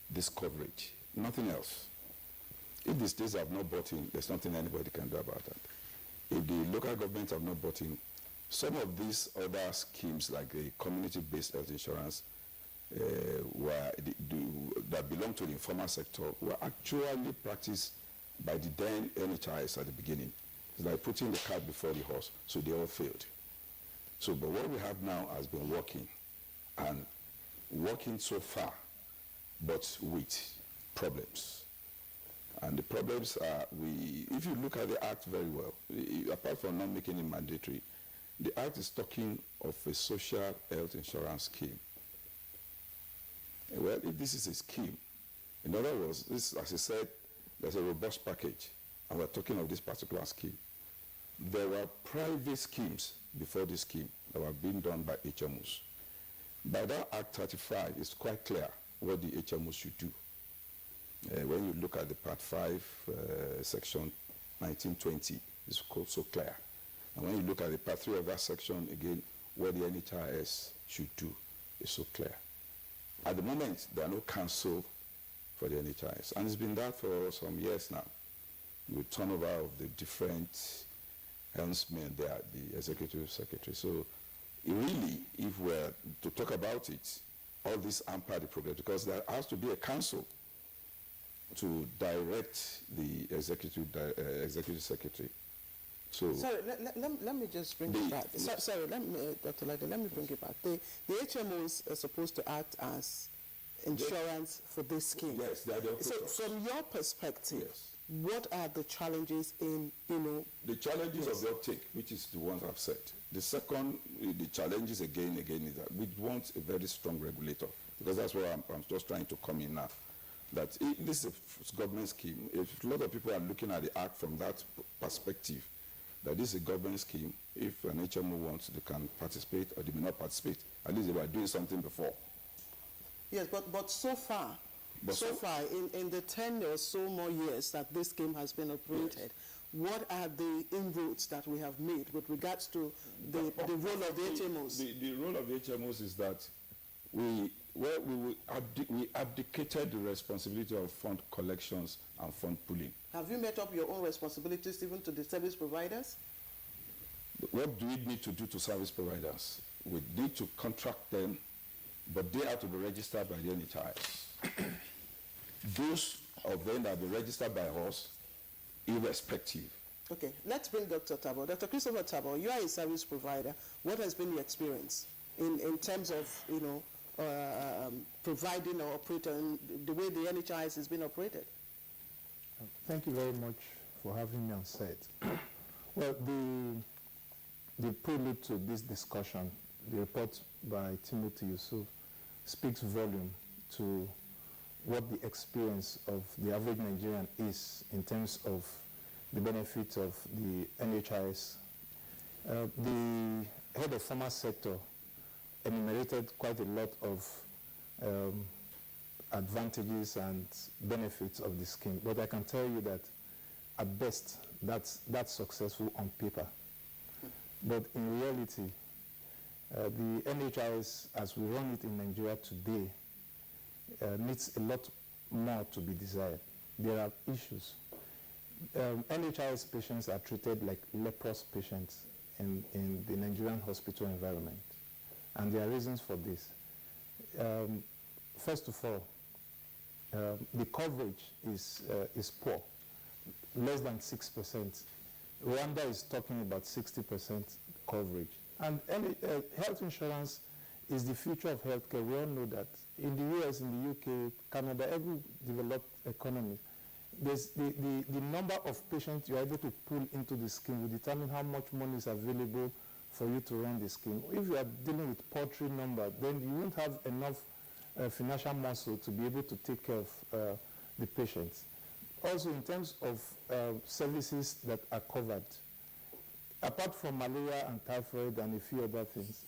this coverage, nothing else. If the states have not bought in, there's nothing anybody can do about that. If the local governments have not bought in, some of these other schemes like the community-based health insurance that belong to the informal sector were actually practiced by the then NHIS at the beginning. It's like putting the cart before the horse, so they all failed. So, but what we have now has been working, and working so far, but with problems. And the problems are, if you look at the Act very well, apart from not making it mandatory, the Act is talking of a social health insurance scheme. Well, if this is a scheme, in other words, this, as I said, there's a robust package, and we're talking of this particular scheme. There were private schemes before this scheme that were being done by HMOs. By that Act 35, it's quite clear what the HMOs should do. When you look at the Part 5, Section 1920, it's so clear. And when you look at the Part 3 of that section, again, what the NHIS should do is so clear. At the moment, there are no counsel for the NHIS, and it's been that for some years now. With turnover of the different helmsmen there, the executive secretary. So really, if we're to talk about it, all this hamper the progress, because there has to be a council to direct the executive secretary. So sorry, let me just bring it back. Sorry, Dr. Lade, let me bring it back. The HMOs are supposed to act as insurance for this scheme. Yes, they are the operators. So from your perspective, yes, what are the challenges in, the challenges of the uptake, which is the ones I've said. The second, the challenges again is that we want a very strong regulator, because that's where I'm just trying to come in now. That this is a government scheme. If a lot of people are looking at the Act from that perspective, that this is a government scheme, if an HMO wants, they can participate, or they may not participate. At least they were doing something before. Yes, but so far, in the 10 or so more years that this scheme has been operated, yes, what are the inroads that we have made with regards to the role of the HMOs? The role of the HMOs is that we abdicated the responsibility of fund collections and fund pooling. Have you met up your own responsibilities even to the service providers? What do we need to do to service providers? We need to contract them, but they have to be registered by the NHIS. Those of them that will be registered by us, irrespective. Okay, let's bring Dr. Tabo. Dr. Christopher Tabo, you are a service provider. What has been your experience in terms of, providing or operating the way the NHIS has been operated? Thank you very much for having me on set. Well, the prelude to this discussion, the report by Timothy Yusuf, speaks volume to what the experience of the average Nigerian is in terms of the benefits of the NHIS. The head of pharma sector enumerated quite a lot of advantages and benefits of the scheme, but I can tell you that at best that's successful on paper. But in reality, the NHIS, as we run it in Nigeria today, needs a lot more to be desired. There are issues. NHIS patients are treated like leprous patients in the Nigerian hospital environment, and there are reasons for this. First of all, the coverage is poor, less than 6%. Rwanda is talking about 60% coverage. And health insurance is the future of healthcare. We all know that. In the US, in the UK, Canada, every developed economy, there's the number of patients you're able to pull into the scheme will determine how much money is available for you to run the scheme. If you are dealing with paltry number, then you won't have enough financial muscle to be able to take care of the patients. Also, in terms of services that are covered, apart from malaria and typhoid and a few other things,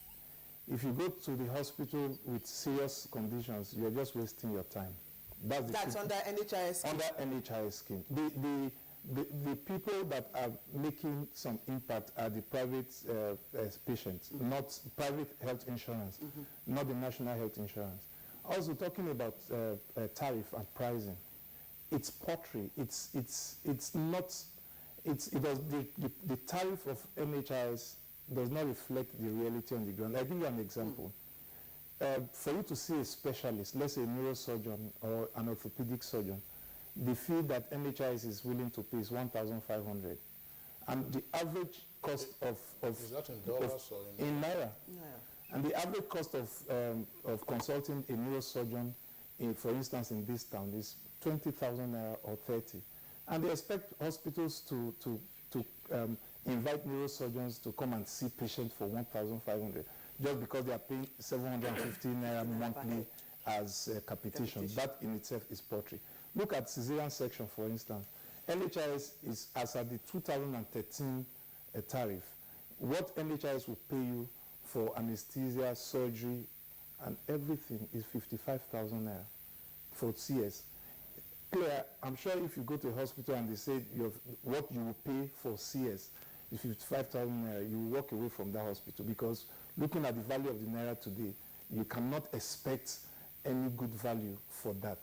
if you go to the hospital with serious conditions, you're just wasting your time. That's under NHIS scheme? Under NHIS scheme. The people that are making some impact are the private patients, not private health insurance, not the national health insurance. Also, talking about tariff and pricing, it's paltry. The tariff of NHIS does not reflect the reality on the ground. I'll give you an example. for you to see a specialist, let's say a neurosurgeon or an orthopedic surgeon, the fee that NHIS is willing to pay is 1,500, and the average cost of is that in dollars or in naira? And the average cost of consulting a neurosurgeon, for instance, in this town, is 20,000 naira or 30, and they expect hospitals to invite neurosurgeons to come and see patients for 1,500, just because they are paying 750 naira monthly as capitation. That in itself is paltry. Look at cesarean section, for instance. NHIS is, as at the 2013 tariff, what NHIS will pay you for anesthesia, surgery, and everything is 55,000 naira for CS. Clear, I'm sure if you go to a hospital and they say what you will pay for CS is 55,000 naira, you will walk away from that hospital, because looking at the value of the naira today, you cannot expect any good value for that.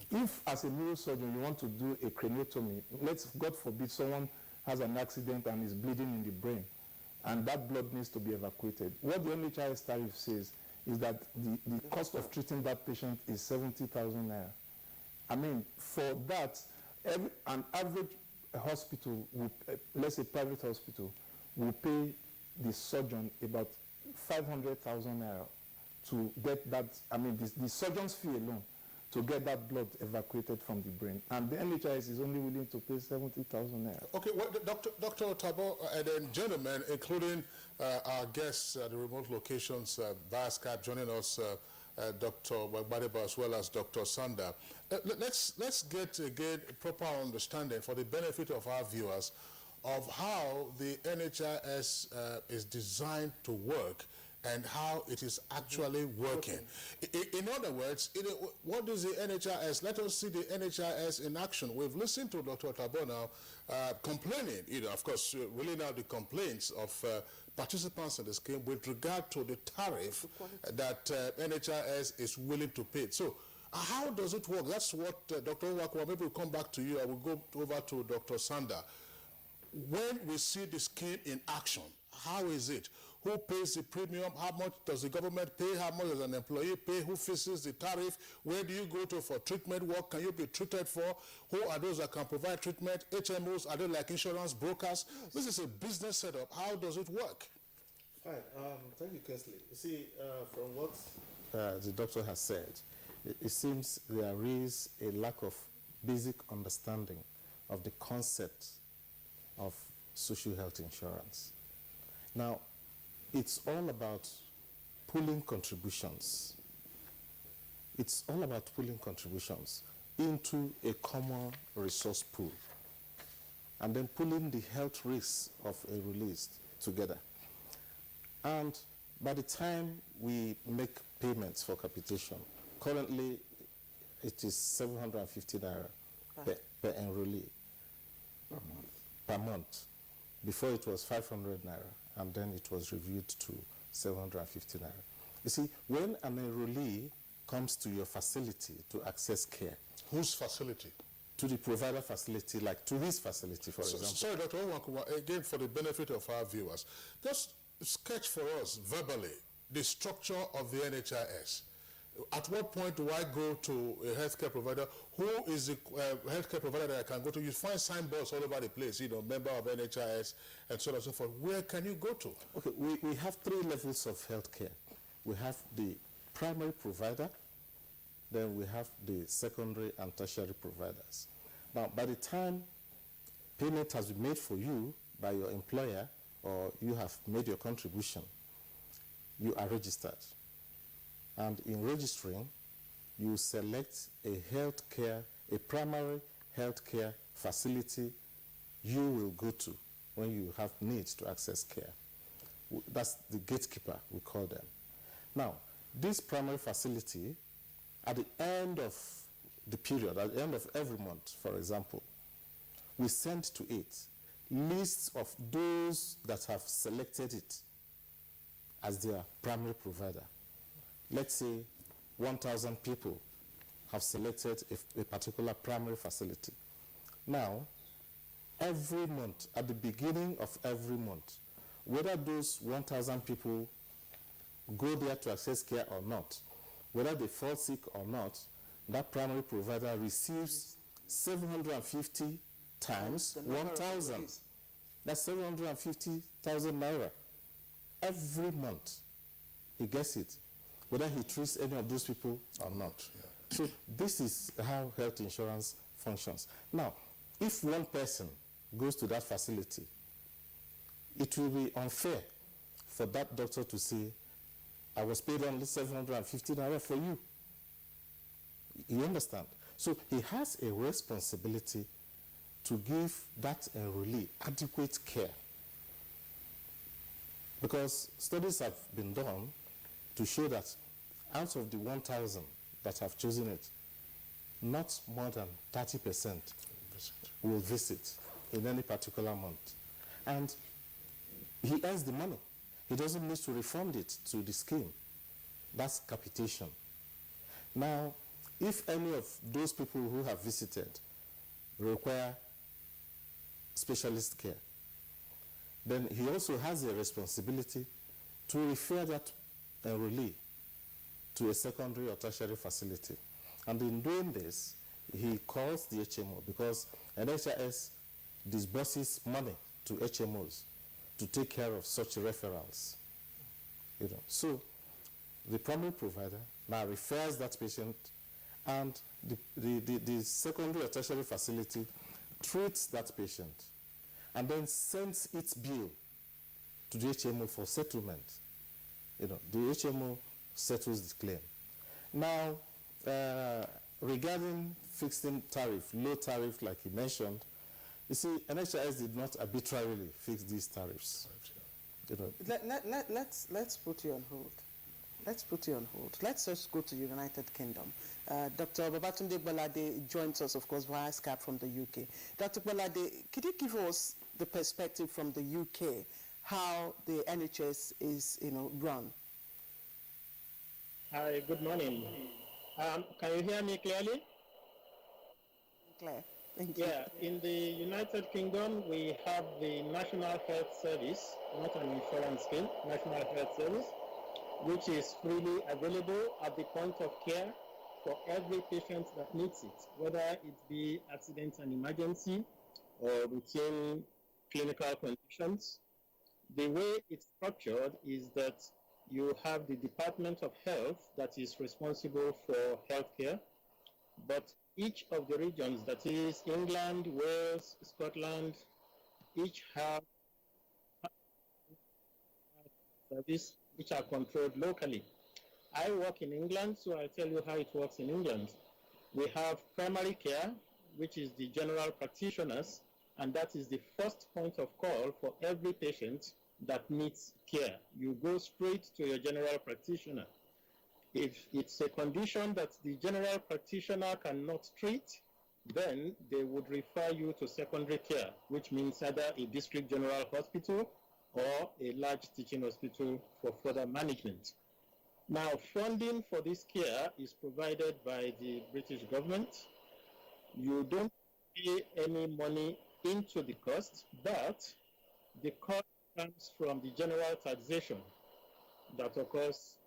If, as a neurosurgeon, you want to do a craniotomy, God forbid, someone has an accident and is bleeding in the brain, and that blood needs to be evacuated. What the NHIS tariff says is that the cost of treating that patient is 70,000 naira. I mean, for that, an average hospital, let's say private hospital, will pay the surgeon about 500,000 naira to get that, I mean, the surgeon's fee alone, to get that blood evacuated from the brain. And the NHIS is only willing to pay 70,000 naira. Okay, well, Dr. Tabo, and then gentlemen, including our guests at the remote locations via Skype, joining us, Dr. Wagbadeba as well as Dr. Sanda. Let's get again a proper understanding for the benefit of our viewers of how the NHIS is designed to work and how it is actually working. In other words, what is the NHIS? Let us see the NHIS in action. We've listened to Dr. Tabo now complaining, of course, really now the complaints of participants in the scheme with regard to the tariff that NHIS is willing to pay. So how does it work? That's what Dr. Nwakwa, maybe we'll come back to you. I will go over to Dr. Sanda. When we see the scheme in action, how is it? Who pays the premium? How much does the government pay? How much does an employee pay? Who fixes the tariff? Where do you go to for treatment? What can you be treated for? Who are those that can provide treatment? HMOs, are they like insurance brokers? Yes. This is a business setup. How does it work? Fine. Thank you, Kesley. You see, from what the doctor has said, it seems there is a lack of basic understanding of the concept of social health insurance. Now, it's all about pooling contributions. It's all about pooling contributions into a common resource pool, and then pulling the health risks of a release together. And by the time we make payments for capitation, currently it is 750 naira per enrollee per month. Before it was 500 naira, and then it was reviewed to 750 naira. You see, when an enrollee comes to your facility to access care. Whose facility? To the provider facility, like to his facility, for example. Sorry, Dr. Nwakwa, again, for the benefit of our viewers, just sketch for us verbally the structure of the NHIS. At what point do I go to a healthcare provider? Who is the healthcare provider that I can go to? You find signboards all over the place, member of NHIS and so on and so forth. Where can you go to? Okay, we have 3 levels of healthcare. We have the primary provider, then we have the secondary and tertiary providers. Now, by the time payment has been made for you by your employer, or you have made your contribution, you are registered. And in registering, you select a primary healthcare facility you will go to when you have needs to access care. That's the gatekeeper, we call them. Now, this primary facility, at the end of the period, at the end of every month, for example, we send to it lists of those that have selected it as their primary provider. Let's say 1,000 people have selected a particular primary facility. Now, every month, at the beginning of every month, whether those 1,000 people go there to access care or not, whether they fall sick or not, that primary provider receives 750 times 1,000. That's 750,000 naira every month. He gets it, whether he treats any of those people or not. Yeah. So this is how health insurance functions. Now, if one person goes to that facility, it will be unfair for that doctor to say, I was paid only 750 naira for you. You understand? So he has a responsibility to give that enrollee adequate care. Because studies have been done to show that out of the 1,000 that have chosen it, not more than 30% will visit in any particular month. And he earns the money. He doesn't need to refund it to the scheme. That's capitation. Now, if any of those people who have visited require specialist care, then he also has a responsibility to refer that enrollee to a secondary or tertiary facility. And in doing this, he calls the HMO, because NHIS disburses money to HMOs to take care of such referrals. So the primary provider now refers that patient, and the secondary or tertiary facility treats that patient and then sends its bill to the HMO for settlement. The HMO settles the claim. Now, regarding fixing tariff, low tariff, like you mentioned, you see, NHIS did not arbitrarily fix these tariffs. Let's put you on hold. Let's put you on hold. Let's just go to the United Kingdom. Dr. Babatunde Balade joins us, of course, via Skype from the UK. Dr. Balade, could you give us the perspective from the UK, how the NHS is, run? Hi, good morning. Can you hear me clearly? Clear. Thank you. Yeah, in the United Kingdom, we have the National Health Service, not an insurance scheme, National Health Service, which is freely available at the point of care for every patient that needs it, whether it be accident and emergency or routine clinical conditions. The way it's structured is that you have the Department of Health that is responsible for healthcare, but each of the regions, that is England, Wales, Scotland, each have service which are controlled locally. I work in England, so I'll tell you how it works in England. We have primary care, which is the general practitioners, and that is the first point of call for every patient that needs care. You go straight to your general practitioner. If it's a condition that the general practitioner cannot treat, then they would refer you to secondary care, which means either a district general hospital or a large teaching hospital for further management. Now, funding for this care is provided by the British government. You don't pay any money into the cost, but the cost comes from the general taxation that occurs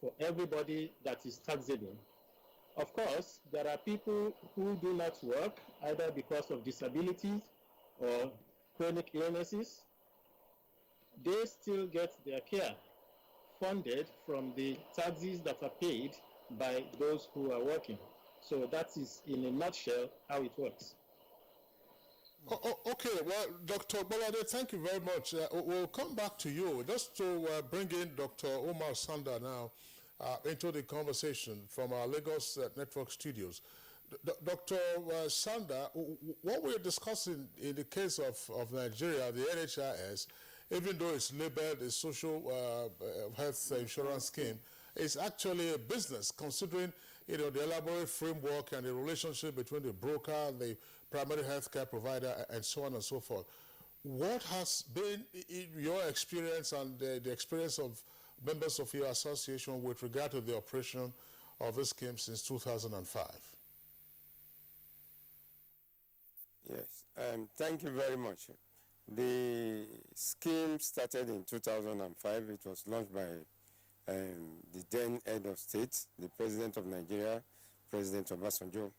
for everybody that is taxable. Of course, there are people who do not work either because of disabilities or chronic illnesses. They still get their care funded from the taxes that are paid by those who are working. So that is, in a nutshell, how it works. Okay, well, Dr. Bolade, thank you very much. We'll come back to you. Just to bring in Dr. Omar Sanda now into the conversation from our Lagos Network studios. Dr. Sanda, what we're discussing in the case of Nigeria, the NHIS, even though it's labeled a social health insurance scheme, is actually a business, considering the elaborate framework and the relationship between the broker, the primary healthcare provider, and so on and so forth. What has been your experience and the experience of members of your association with regard to the operation of this scheme since 2005? Yes, thank you very much. The scheme started in 2005. It was launched by the then head of state, the president of Nigeria, President Obasanjo.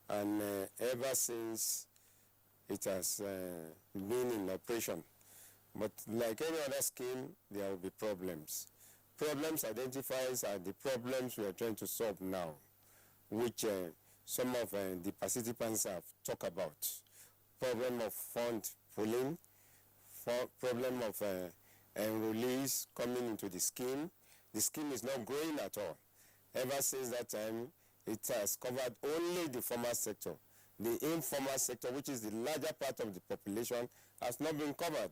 And ever since it has been in operation. But like any other scheme, there will be problems. Problems identified are the problems we are trying to solve now, which some of the participants have talked about. Problem of fund pooling, problem of enrollees coming into the scheme. The scheme is not growing at all. Ever since that time, it has covered only the formal sector. The informal sector, which is the larger part of the population, has not been covered.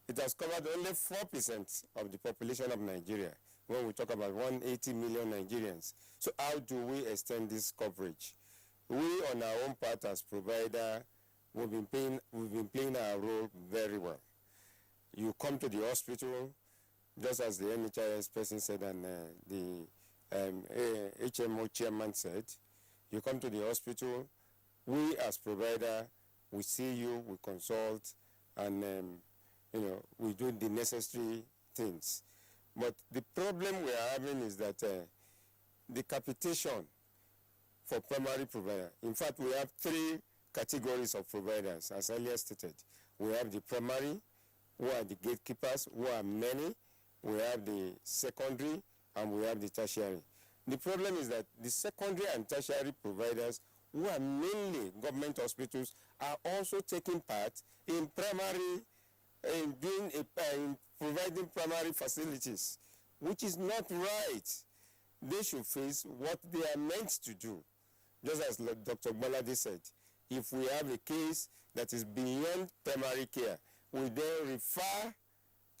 It has covered only 4% of the population of Nigeria, when we talk about 180 million Nigerians. So how do we extend this coverage? We, on our own part as provider, we've been playing our role very well. You come to the hospital, just as the NHIS person said and the HMO chairman said, you come to the hospital, we as provider, we see you, we consult, and we do the necessary things. But the problem we are having is that the capitation for primary provider, in fact, we have 3 categories of providers, as earlier stated. We have the primary, who are the gatekeepers, who are many. We have the secondary, and we have the tertiary. The problem is that the secondary and tertiary providers, who are mainly government hospitals, are also taking part in primary, in providing primary facilities, which is not right. They should face what they are meant to do. Just as Dr. Bolade said, if we have a case that is beyond primary care, we then refer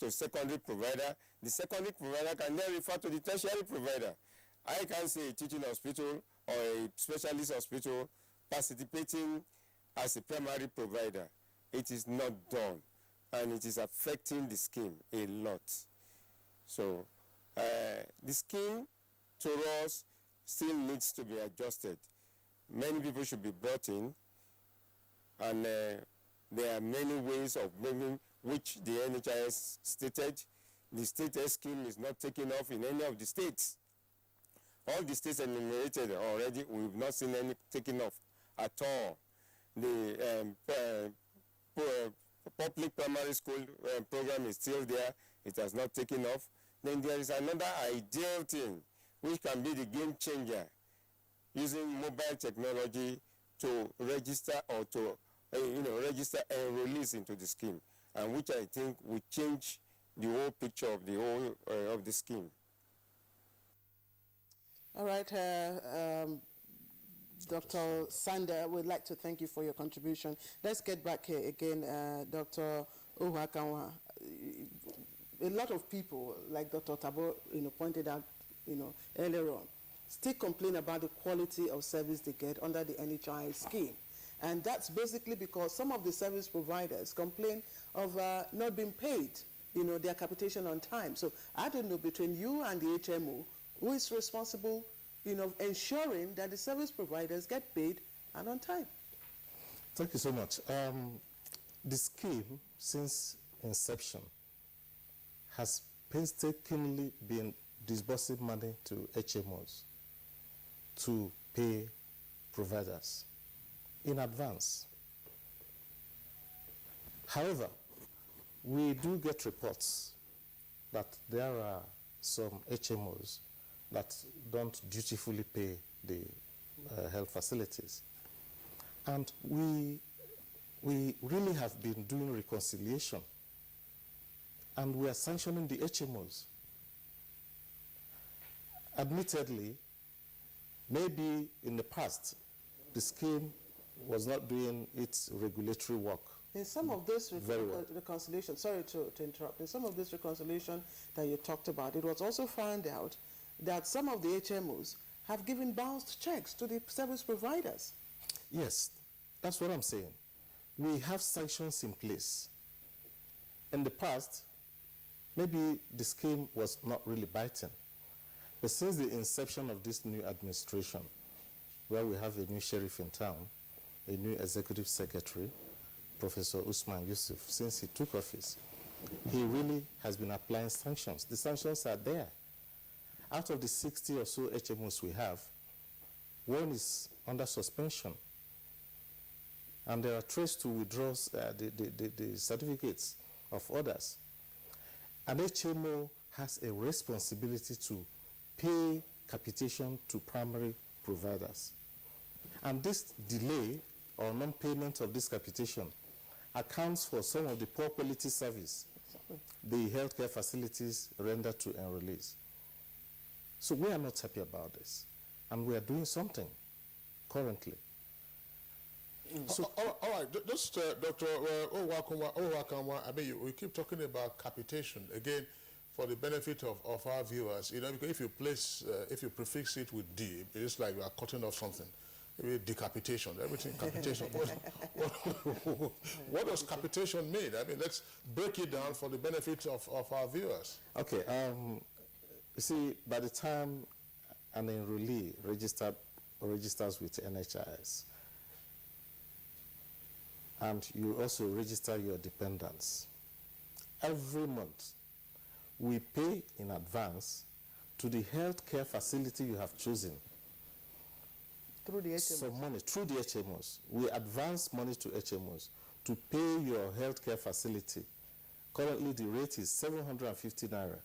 to secondary provider. The secondary provider can then refer to the tertiary provider. I can't say a teaching hospital or a specialist hospital participating as a primary provider. It is not done, and it is affecting the scheme a lot. So the scheme to us still needs to be adjusted. Many people should be brought in, and there are many ways of bringing, which the NHIS stated. The state scheme is not taking off in any of the states. All the states enumerated already, we've not seen any taking off at all. The public primary school program is still there. It has not taken off. Then there is another ideal thing, which can be the game changer, using mobile technology to register or to register enrollees into the scheme, and which I think will change the whole picture of the whole of the scheme. All right, Dr. Sander, we'd like to thank you for your contribution. Let's get back here again, Dr. Ohakanwa. A lot of people, like Dr. Tabo, pointed out, earlier on, still complain about the quality of service they get under the NHI scheme. And that's basically because some of the service providers complain of not being paid, their capitation on time. So I don't know, between you and the HMO, who is responsible, ensuring that the service providers get paid and on time? Thank you so much. The scheme, since inception, has painstakingly been disbursing money to HMOs to pay providers in advance. However, we do get reports that there are some HMOs that don't dutifully pay the health facilities. And we really have been doing reconciliation, and we are sanctioning the HMOs. Admittedly, maybe in the past, the scheme was not doing its regulatory work. In some of this reconciliation, sorry to interrupt, in some of this reconciliation that you talked about, it was also found out that some of the HMOs have given bounced checks to the service providers. Yes, that's what I'm saying. We have sanctions in place. In the past, maybe the scheme was not really biting. But since the inception of this new administration, where we have a new sheriff in town, a new executive secretary, Professor Usman Yusuf, since he took office, he really has been applying sanctions. The sanctions are there. Out of the 60 or so HMOs we have, one is under suspension. And there are threats to withdraw the certificates of others. An HMO has a responsibility to pay capitation to primary providers. And this delay or non-payment of this capitation accounts for some of the poor quality service the healthcare facilities render to enrollees. So we are not happy about this, and we are doing something currently. So, all right, just Dr. Owakanwa, I mean, we keep talking about capitation again for the benefit of our viewers. You know, because if you prefix it with D, it's like we are cutting off something. Maybe decapitation, everything capitation. What does capitation mean? I mean, let's break it down for the benefit of our viewers. Okay, you see, by the time an enrollee registers with NHIS, and you also register your dependents, every month we pay in advance to the healthcare facility you have chosen. Through the HMOs? Some money, through the HMOs. We advance money to HMOs to pay your healthcare facility. Currently the rate is 750 naira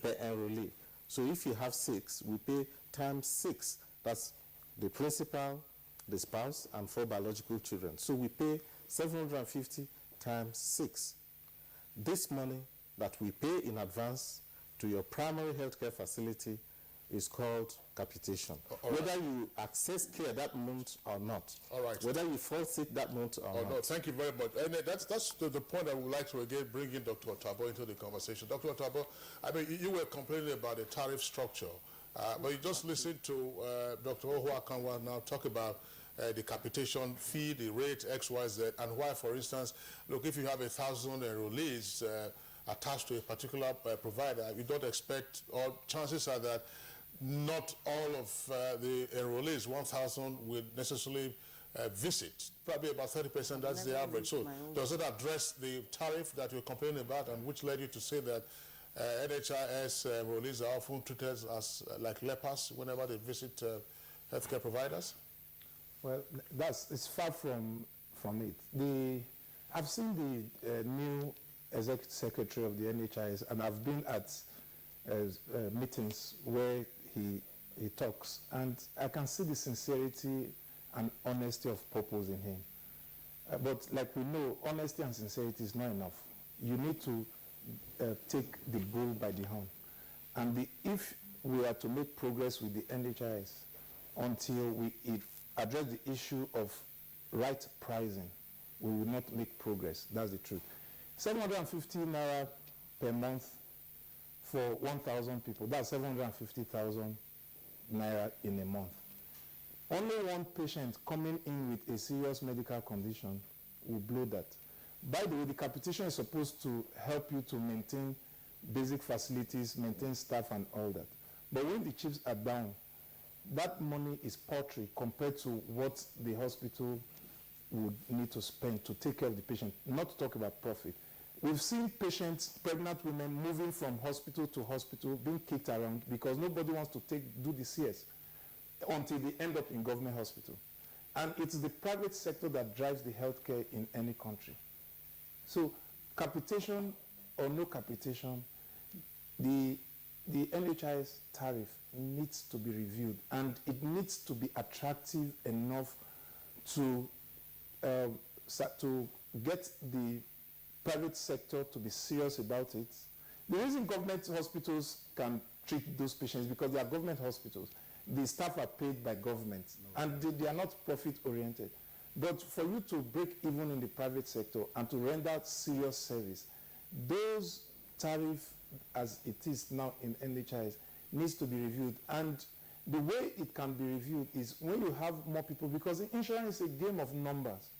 per enrollee. So if you have 6, we pay times 6. That's the principal, the spouse, and 4 biological children. So we pay 750 times 6. This money that we pay in advance to your primary healthcare facility is called capitation. Whether you access care that month or not. All right. Whether you fall sick that month or not. No, thank you very much. And that's the point I would like to again bring in Dr. Otabo into the conversation. Dr. Otabo, I mean, you were complaining about the tariff structure, but you just listened to Dr. Owakanwa now talk about the capitation fee, the rate, X, Y, Z, and why, for instance, look, if you have 1,000 enrollees attached to a particular provider, you don't expect, or chances are that not all of the enrollees, 1,000, will necessarily visit. Probably about 30%, that's the average. So does it address the tariff that you're complaining about, and which led you to say that NHIS enrollees are often treated as like lepers whenever they visit healthcare providers? Well, it's far from it. I've seen the new executive secretary of the NHIS, and I've been at meetings where he talks, and I can see the sincerity and honesty of purpose in him. But like we know, honesty and sincerity is not enough. You need to take the bull by the horn. And if we are to make progress with the NHIS until we address the issue of right pricing, we will not make progress. That's the truth. 750 naira per month for 1,000 people, that's 750,000 naira in a month. Only one patient coming in with a serious medical condition will blow that. By the way, the capitation is supposed to help you to maintain basic facilities, maintain staff and all that. But when the chips are down, that money is paltry compared to what the hospital would need to spend to take care of the patient, not to talk about profit. We've seen patients, pregnant women, moving from hospital to hospital, being kicked around because nobody wants to do the CS until they end up in government hospital. And it's the private sector that drives the healthcare in any country. So capitation or no capitation, the NHIS tariff needs to be reviewed, and it needs to be attractive enough to get the private sector to be serious about it. The reason government hospitals can treat those patients because they are government hospitals. The staff are paid by government, and they are not profit-oriented. But for you to break even in the private sector and to render serious service, those tariffs, as it is now in NHIS, needs to be reviewed. And the way it can be reviewed is when you have more people, because insurance is a game of numbers.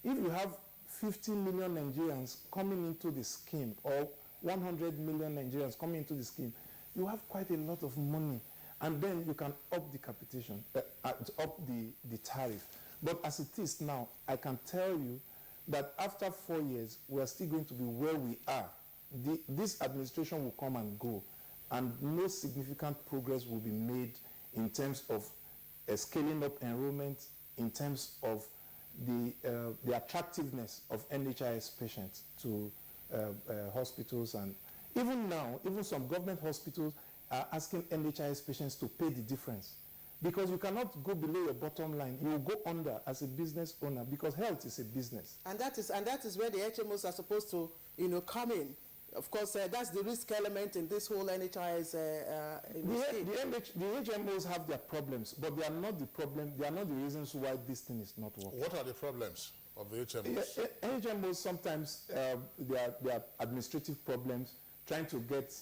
If you have 50 million Nigerians coming into the scheme, or 100 million Nigerians coming into the scheme, you have quite a lot of money. And then you can up the capitation, up the tariff. But as it is now, I can tell you that after 4 years, we are still going to be where we are. This administration will come and go. and no significant progress will be made in terms of scaling up enrollment, in terms of the attractiveness of NHIS patients to hospitals. And even now, even some government hospitals are asking NHIS patients to pay the difference, because you cannot go below your bottom line. You will go under as a business owner, because health is a business. And that is where the HMOs are supposed to, come in. Of course, that's the risk element in this whole NHIS. The HMOs have their problems, but they are not the problem. They are not the reasons why this thing is not working. What are the problems of the HMOs? HMOs sometimes there are administrative problems, trying to get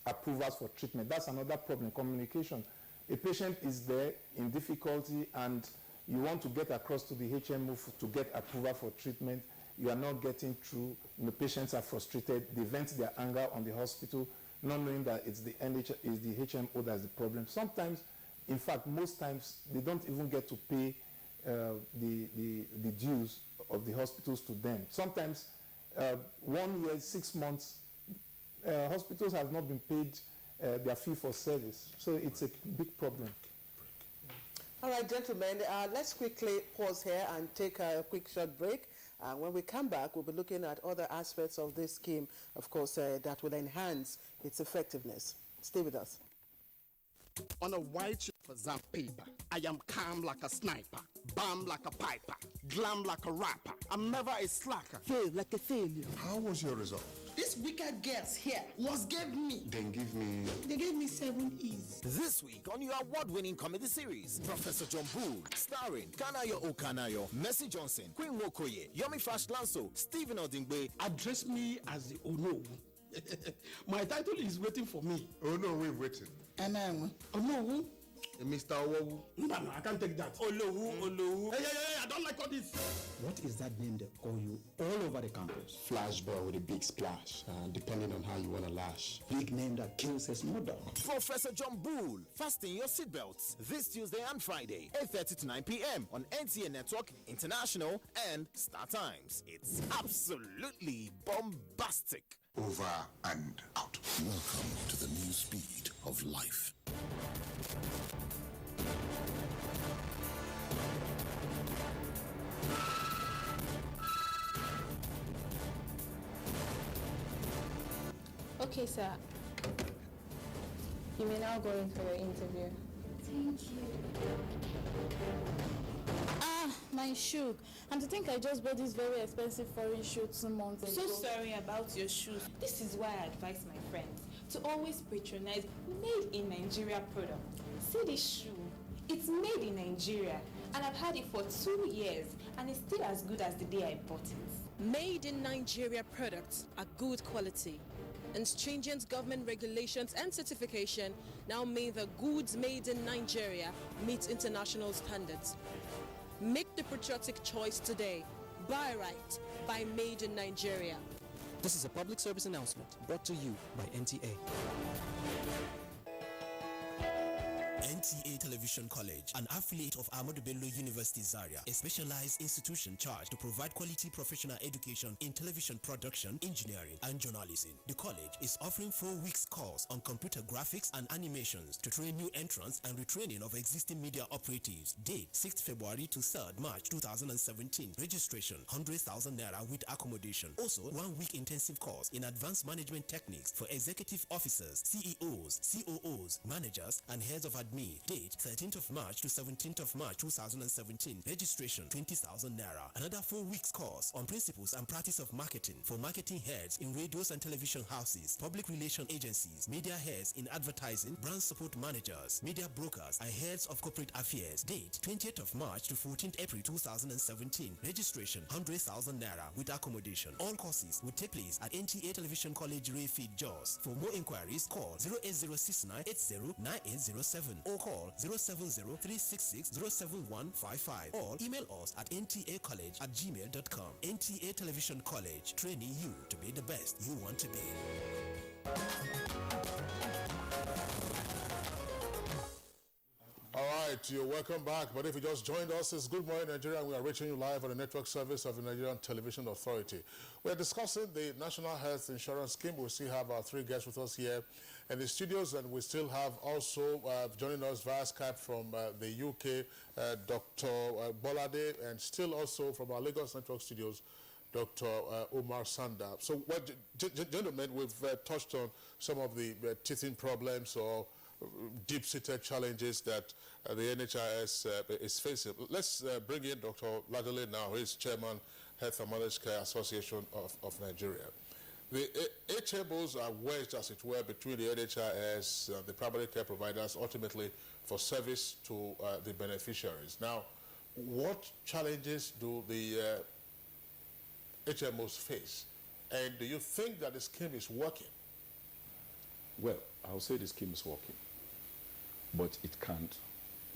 approvals for treatment. That's another problem. Communication. A patient is there in difficulty, and you want to get across to the HMO to get approval for treatment. You are not getting through. The patients are frustrated. They vent their anger on the hospital, not knowing that it's the HMO that's the problem. Sometimes, in fact, most times, they don't even get to pay the dues of the hospitals to them. Sometimes, 1 year, 6 months, hospitals have not been paid their fee for service. So it's a big problem. All right, gentlemen, let's quickly pause here and take a quick short break. When we come back, we'll be looking at other aspects of this scheme, of course, that will enhance its effectiveness. Stay with us. On a white sheet of exam paper, I am calm like a sniper, bomb like a piper, glam like a rapper. I'm never a slacker. Fail like a failure. How was your result? This wicked girls here was gave me. Then give me. They gave me 7 E's. This week on your award-winning comedy series, Professor John Bull, starring Kanayo Okanayo, Mercy Johnson, Queen Wokoye, Yomi Fash Lanso, Stephen Odingbe. Address me as the Ono. My title is waiting for me. Oh no, we're waiting. Ono. Mr. Owowu. No, I can't take that. Olowu. Hey, I don't like all this. What is that name they call you all over the campus? Flashball with a big splash, depending on how you want to lash. Big name that kills a small dog. Professor John Bull, fasten your seatbelts. This Tuesday and Friday, 8:30 to 9 p.m. on NTA Network, International, and Star Times. It's absolutely bombastic. Over and out. Welcome to the new speed of life. Okay, sir. You may now go in for your interview. Thank you. My shoe. And to think I just bought this very expensive foreign shoe 2 months ago. So sorry about your shoes. This is why I advise my friends to always patronize made in Nigeria products. See this shoe. It's made in Nigeria, and I've had it for 2 years, and it's still as good as the day I bought it. Made in Nigeria products are good quality, and stringent government regulations and certification now mean the goods made in Nigeria meet international standards. Make the patriotic choice today. Buy right. Buy Made in Nigeria. This is a public service announcement brought to you by NTA. NTA Television College, an affiliate of Ahmadu Bello University Zaria, a specialized institution charged to provide quality professional education in television production, engineering, and journalism. The college is offering 4 weeks course on computer graphics and animations to train new entrants and retraining of existing media operatives. Date 6th February to 3rd March 2017. Registration 100,000 naira with accommodation. Also, 1 week intensive course in advanced management techniques for executive officers, CEOs, COOs, managers, and heads of admin. Date 13th of March to 17th of March 2017. Registration 20,000 naira. Another 4 weeks course on principles and practice of marketing for marketing heads in radios and television houses, public relation agencies, media heads in advertising, brand support managers, media brokers, and heads of corporate affairs. Date 20th of March to 14th April 2017. Registration 100,000 naira with accommodation. All courses will take place at NTA Television College Rayfield, Jos. For more inquiries, call 08069809807 or call 070-366-07155 or email us at ntacollege@gmail.com. NTA Television College, training you to be the best you want to be. All right, you're welcome back. But if you just joined us, it's Good Morning Nigeria, and we are reaching you live on the network service of the Nigerian Television Authority. We're discussing the National Health Insurance Scheme. We still have our three guests with us here in the studios, and we still have also joining us via Skype from the UK, Dr. Bolade, and still also from our Lagos Network studios, Dr. Omar Sanda. So, gentlemen, we've touched on some of the teething problems or deep-seated challenges that the NHIS is facing. Let's bring in Dr. Ladele now, who is Chairman, Health and Managed Care Association of Nigeria. The HMOs are wedged, as it were, between the NHIS, the primary care providers, ultimately for service to the beneficiaries. Now, what challenges do the HMOs face? And do you think that the scheme is working? Well, I'll say the scheme is working, but it can't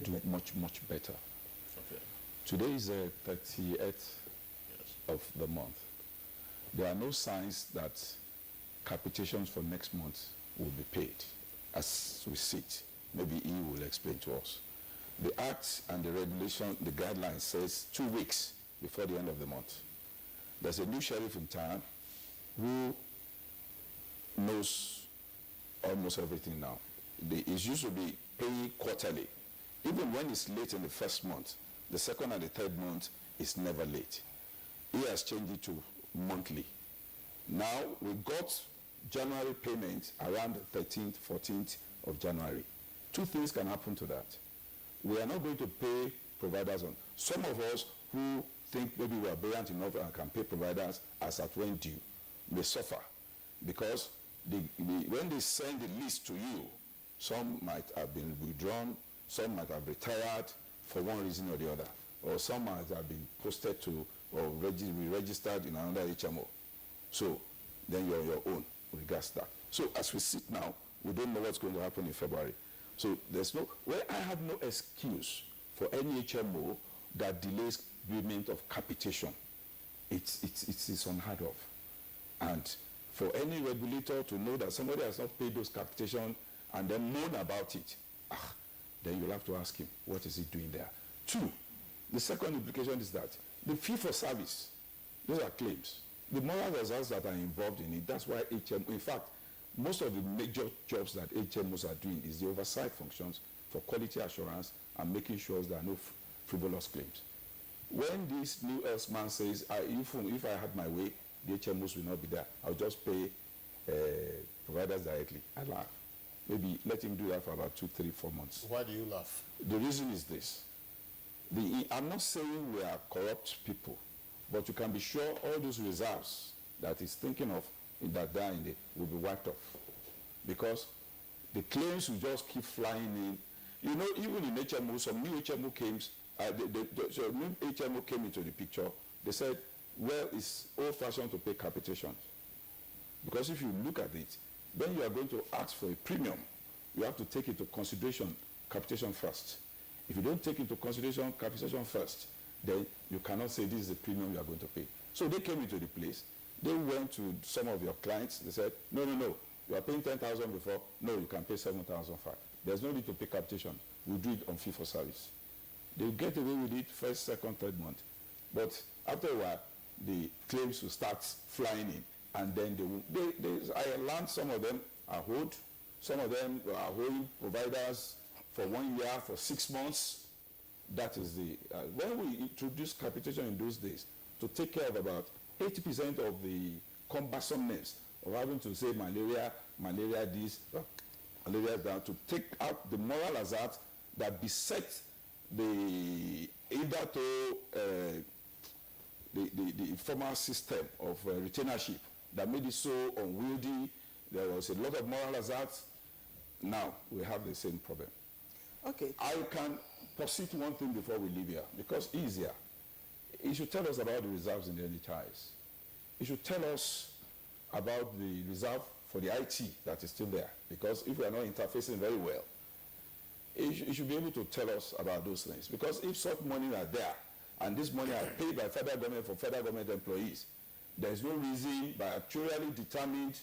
do much, much better. Okay. Today is the 38th of the month. There are no signs that capitations for next month will be paid as we sit. Maybe he will explain to us. The Act and the regulation, the guideline says 2 weeks before the end of the month. There's a new sheriff in town who knows almost everything now. It used to be paid quarterly. Even when it's late in the first month, the second and the third month is never late. He has changed it to monthly. Now we got January payment around the 13th, 14th of January. Two things can happen to that. We are not going to pay providers on. Some of us who think maybe we are brilliant enough and can pay providers as at when due may suffer, because when they send the list to you, some might have been withdrawn, some might have retired for one reason or the other, or some might have been posted to or re-registered in another HMO. So then you're your own regards that. So as we sit now, we don't know what's going to happen in February. So there's no, well, I have no excuse for any HMO that delays payment of capitation. It's unheard of. And for any regulator to know that somebody has not paid those capitation and then moan about it, then you'll have to ask him, what is he doing there? Two, the second implication is that the fee for service, those are claims. The moral results that are involved in it, that's why HMO, in fact, most of the major jobs that HMOs are doing is the oversight functions for quality assurance and making sure there are no frivolous claims. When this new health man says, if I had my way, the HMOs will not be there, I'll just pay providers directly, I laugh. Maybe let him do that for about 2, 3, 4 months. Why do you laugh? The reason is this. I'm not saying we are corrupt people, but you can be sure all those reserves that he's thinking of that die in there will be wiped off. Because the claims will just keep flying in. You know, even in HMO, some new HMO came, so new HMO came into the picture. They said, well, it's old-fashioned to pay capitation. Because if you look at it, then you are going to ask for a premium. You have to take into consideration capitation first. If you don't take into consideration capitation first, then you cannot say this is the premium you are going to pay. So they came into the place. They went to some of your clients. They said, no, you are paying 10,000 before. No, you can pay 7,500. There's no need to pay capitation. We'll do it on fee for service. They'll get away with it first, second, third month. But after a while, the claims will start flying in. And then I learned some of them are owed. Some of them are owing providers for 1 year, for 6 months. That is when we introduced capitation in those days, to take care of about 80% of the cumbersomeness of having to say malaria this, malaria that, to take out the moral hazard that beset the former system of retainership that made it so unwieldy. There was a lot of moral hazards. Now we have the same problem. Okay. I can proceed one thing before we leave here, because easier. He should tell us about the reserves in the NHIS. He should tell us about the reserve for the IT that is still there, because if we are not interfacing very well, he should be able to tell us about those things. Because if such money are there, and this money are paid by federal government for federal government employees, there is no reason by actuarially determined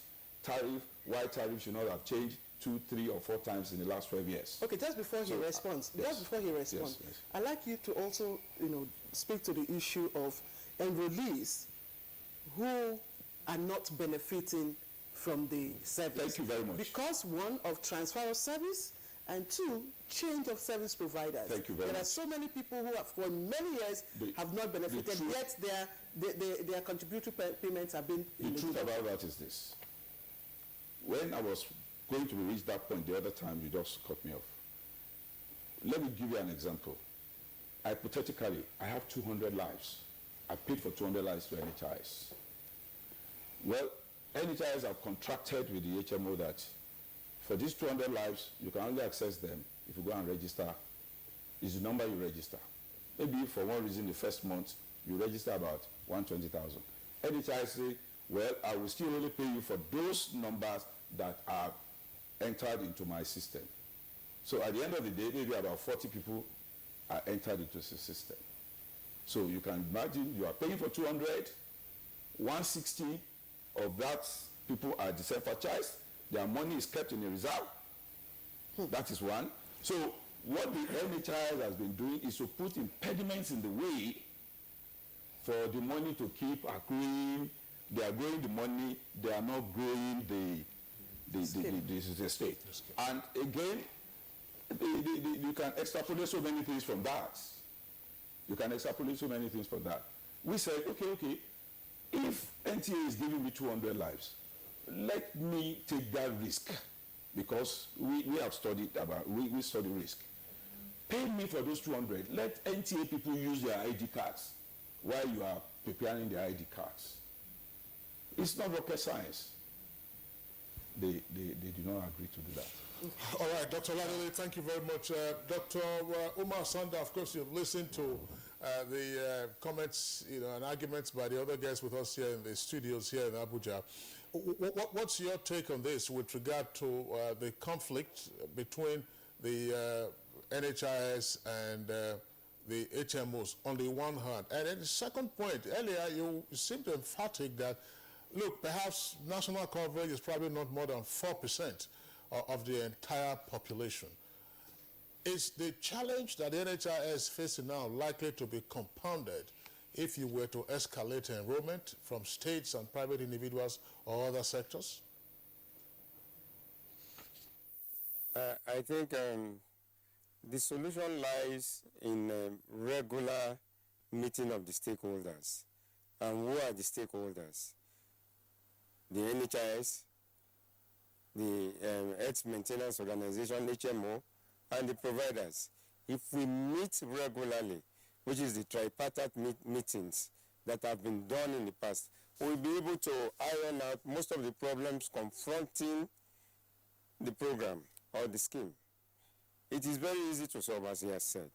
tariff why tariff should not have changed 2, 3, or 4 times in the last 12 years. Okay, just before he responds, yes. Yes. I'd like you to also, speak to the issue of enrollees who are not benefiting from the service. Thank you very much. Because one, of transfer of service, and 2, change of service providers. Thank you very much. There are so many people who have, for many years, have not benefited, yet their contributory payments have been... The truth about that is this. When I was going to reach that point the other time, you just cut me off. Let me give you an example. Hypothetically, I have 200 lives. I paid for 200 lives to NHIS. Well, NHIS have contracted with the HMO that for these 200 lives, you can only access them if you go and register. Is the number you register. Maybe for one reason, the first month, you register about 120,000. NHIS say, well, I will still only pay you for those numbers that are entered into my system. So at the end of the day, maybe about 40 people are entered into the system. So you can imagine you are paying for 200, 160 of that people are disenfranchised, their money is kept in a reserve. That is one. So what the NHIS has been doing is to put impediments in the way for the money to keep accruing. They are growing the money, they are not growing the state. And again, you can extrapolate so many things from that. You can extrapolate so many things from that. We said, okay, if NTA is giving me 200 lives, let me take that risk, because we have studied about, we study risk. Pay me for those 200. Let NTA people use their ID cards while you are preparing their ID cards. It's not rocket science. They do not agree to do that. All right, Dr. Ladele, thank you very much. Dr. Umar Sanda, of course, you've listened to the comments, and arguments by the other guests with us here in the studios here in Abuja. What's your take on this with regard to the conflict between the NHIS and the HMOs on the one hand? And then the second point, earlier you seemed emphatic that, look, perhaps national coverage is probably not more than 4% of the entire population. Is the challenge that the NHIS is facing now likely to be compounded if you were to escalate enrollment from states and private individuals or other sectors? I think the solution lies in regular meeting of the stakeholders. And who are the stakeholders? The NHIS, the Health Maintenance Organization, HMO, and the providers. If we meet regularly, which is the tripartite meetings that have been done in the past, we'll be able to iron out most of the problems confronting the program or the scheme. It is very easy to solve, as he has said.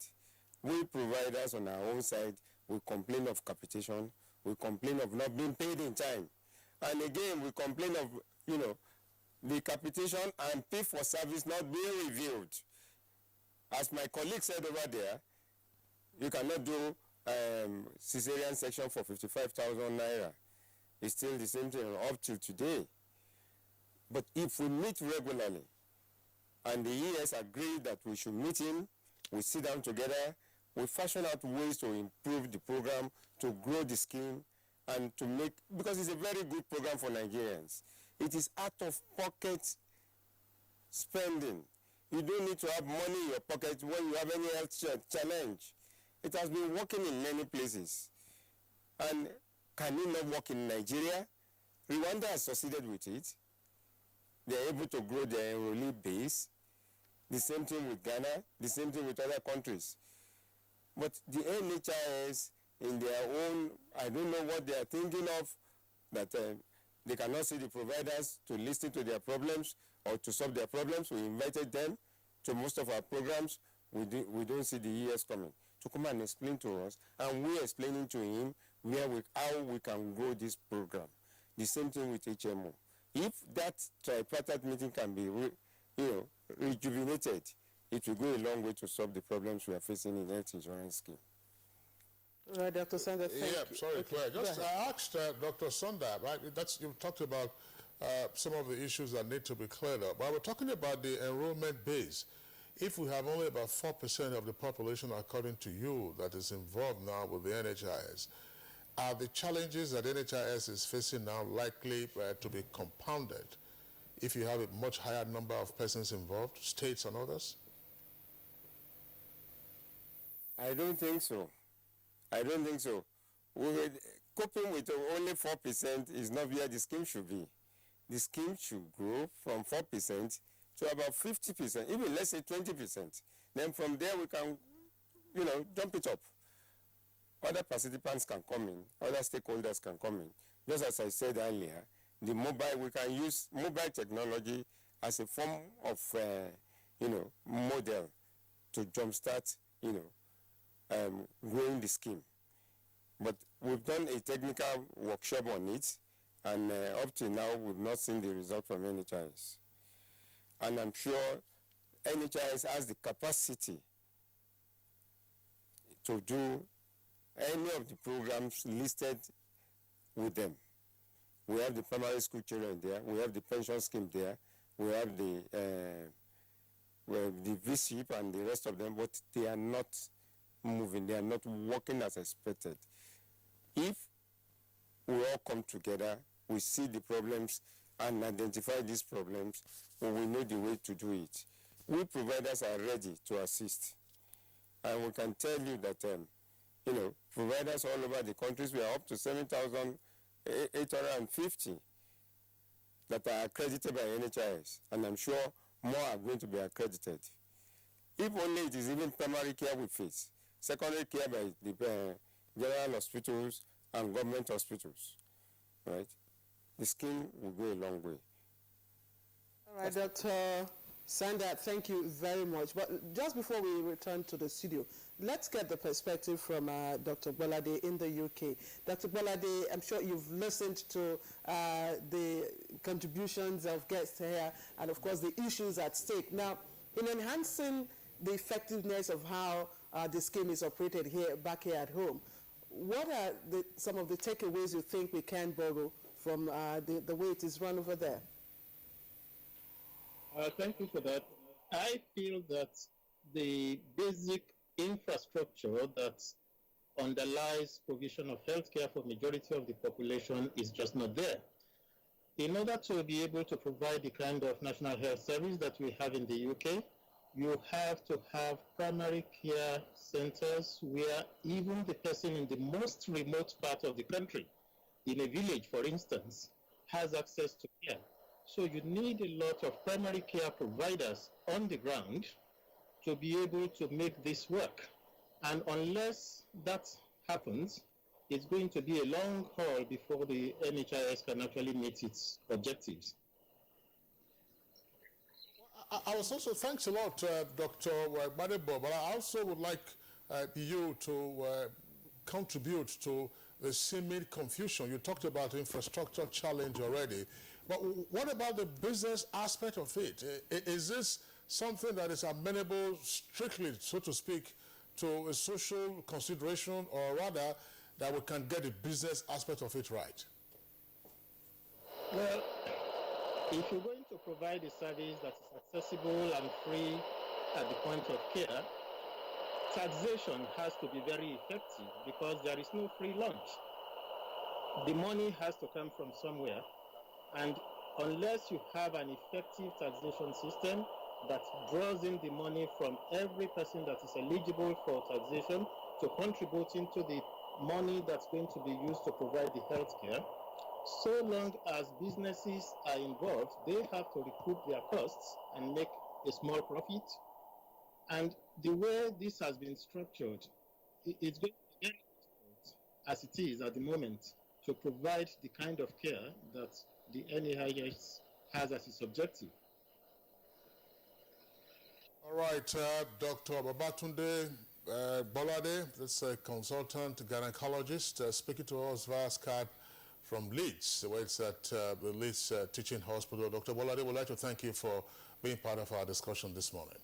We providers on our own side, we complain of capitation, we complain of not being paid in time. And again, we complain of, the capitation and pay for service not being reviewed. As my colleague said over there, you cannot do cesarean section for 55,000 naira. It's still the same thing up till today. But if we meet regularly, and the ES agree that we should meet him, we sit down together, we fashion out ways to improve the program, to grow the scheme, and to make, because it's a very good program for Nigerians. It is out-of-pocket spending. You don't need to have money in your pocket when you have any health challenge. It has been working in many places. And can it not work in Nigeria? Rwanda has succeeded with it. They are able to grow their enrollee base. The same thing with Ghana, the same thing with other countries. But the NHIS, in their own, I don't know what they are thinking of, that they cannot see the providers to listen to their problems or to solve their problems. We invited them to most of our programs. We don't see the ES coming to come and explain to us, and we're explaining to him how we can grow this program. The same thing with HMO. If that tripartite meeting can be rejuvenated, it will go a long way to solve the problems we are facing in the health insurance scheme. All right, Dr. Sanda, thank you. Sorry, Claire. I asked Dr. Sanda, right? You talked about some of the issues that need to be cleared up. But we're talking about the enrollment base. If we have only about 4% of the population, according to you, that is involved now with the NHIS, are the challenges that NHIS is facing now likely to be compounded if you have a much higher number of persons involved, states and others? I don't think so. I don't think so. Coping with only 4% is not where the scheme should be. The scheme should grow from 4% to about 50%, even let's say 20%. Then from there we can, jump it up. Other participants can come in, other stakeholders can come in. Just as I said earlier, we can use mobile technology as a form of, model to jumpstart, growing the scheme. But we've done a technical workshop on it, and up to now, we've not seen the result from NHIS. And I'm sure NHIS has the capacity to do any of the programs listed with them. We have the primary school children there, we have the pension scheme there, we have the VCIP and the rest of them, but they are not moving, they are not working as expected. If we all come together, we see the problems and identify these problems, and we know the way to do it. We providers are ready to assist. And we can tell you that, providers all over the countries, we are up to 7,850 that are accredited by NHIS, and I'm sure more are going to be accredited. If only it is even primary care we face, secondary care by the general hospitals and government hospitals, right? The scheme will go a long way. All right, Dr. Sanda, thank you very much. But just before we return to the studio, let's get the perspective from Dr. Bolade in the UK. Dr. Bolade, I'm sure you've listened to the contributions of guests here and, of course, the issues at stake. Now, in enhancing the effectiveness of how the scheme is operated back here at home, what are some of the takeaways you think we can borrow from the way it is run over there? Thank you for that. I feel that the basic infrastructure that underlies provision of healthcare for majority of the population is just not there. In order to be able to provide the kind of national health service that we have in the UK, you have to have primary care centers where even the person in the most remote part of the country, in a village, for instance, has access to care. So you need a lot of primary care providers on the ground to be able to make this work. And unless that happens, it's going to be a long haul before the NHIS can actually meet its objectives. I was also, thanks a lot, Dr. Badebo, but I also would like you to contribute to the seeming confusion. You talked about infrastructure challenge already, but what about the business aspect of it? Is this something that is amenable strictly, so to speak, to a social consideration, or rather that we can get the business aspect of it right? Well, if you're going to provide a service that is accessible and free at the point of care, taxation has to be very effective because there is no free lunch. The money has to come from somewhere, and unless you have an effective taxation system that draws in the money from every person that is eligible for taxation to contribute into the money that's going to be used to provide the health care, so long as businesses are involved, they have to recoup their costs and make a small profit. And the way this has been structured, it's going to be very difficult, as it is at the moment, to provide the kind of care that the NHIS has as its objective. All right, Dr. Babatunde Bolade, that's a consultant gynecologist, speaking to us via Skype from Leeds, where it's at the Leeds Teaching Hospital. Dr. Bolade, we'd like to thank you for being part of our discussion this morning.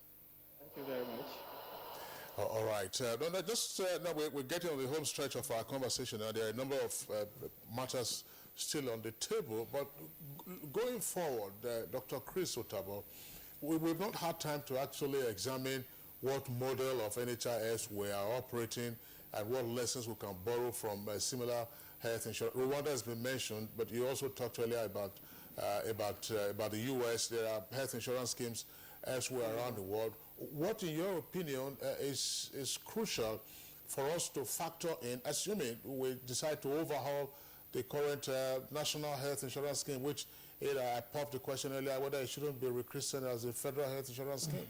Thank you very much. All right. Now we're getting on the home stretch of our conversation. There are a number of matters still on the table. But going forward, Dr. Chris Otabo, we've not had time to actually examine what model of NHIS we are operating and what lessons we can borrow from similar health insurance. Rwanda has been mentioned, but you also talked earlier about the U.S. There are health insurance schemes elsewhere around the world. What, in your opinion, is crucial for us to factor in, assuming we decide to overhaul the current national health insurance scheme, which I popped the question earlier whether it shouldn't be rechristened as a federal health insurance scheme?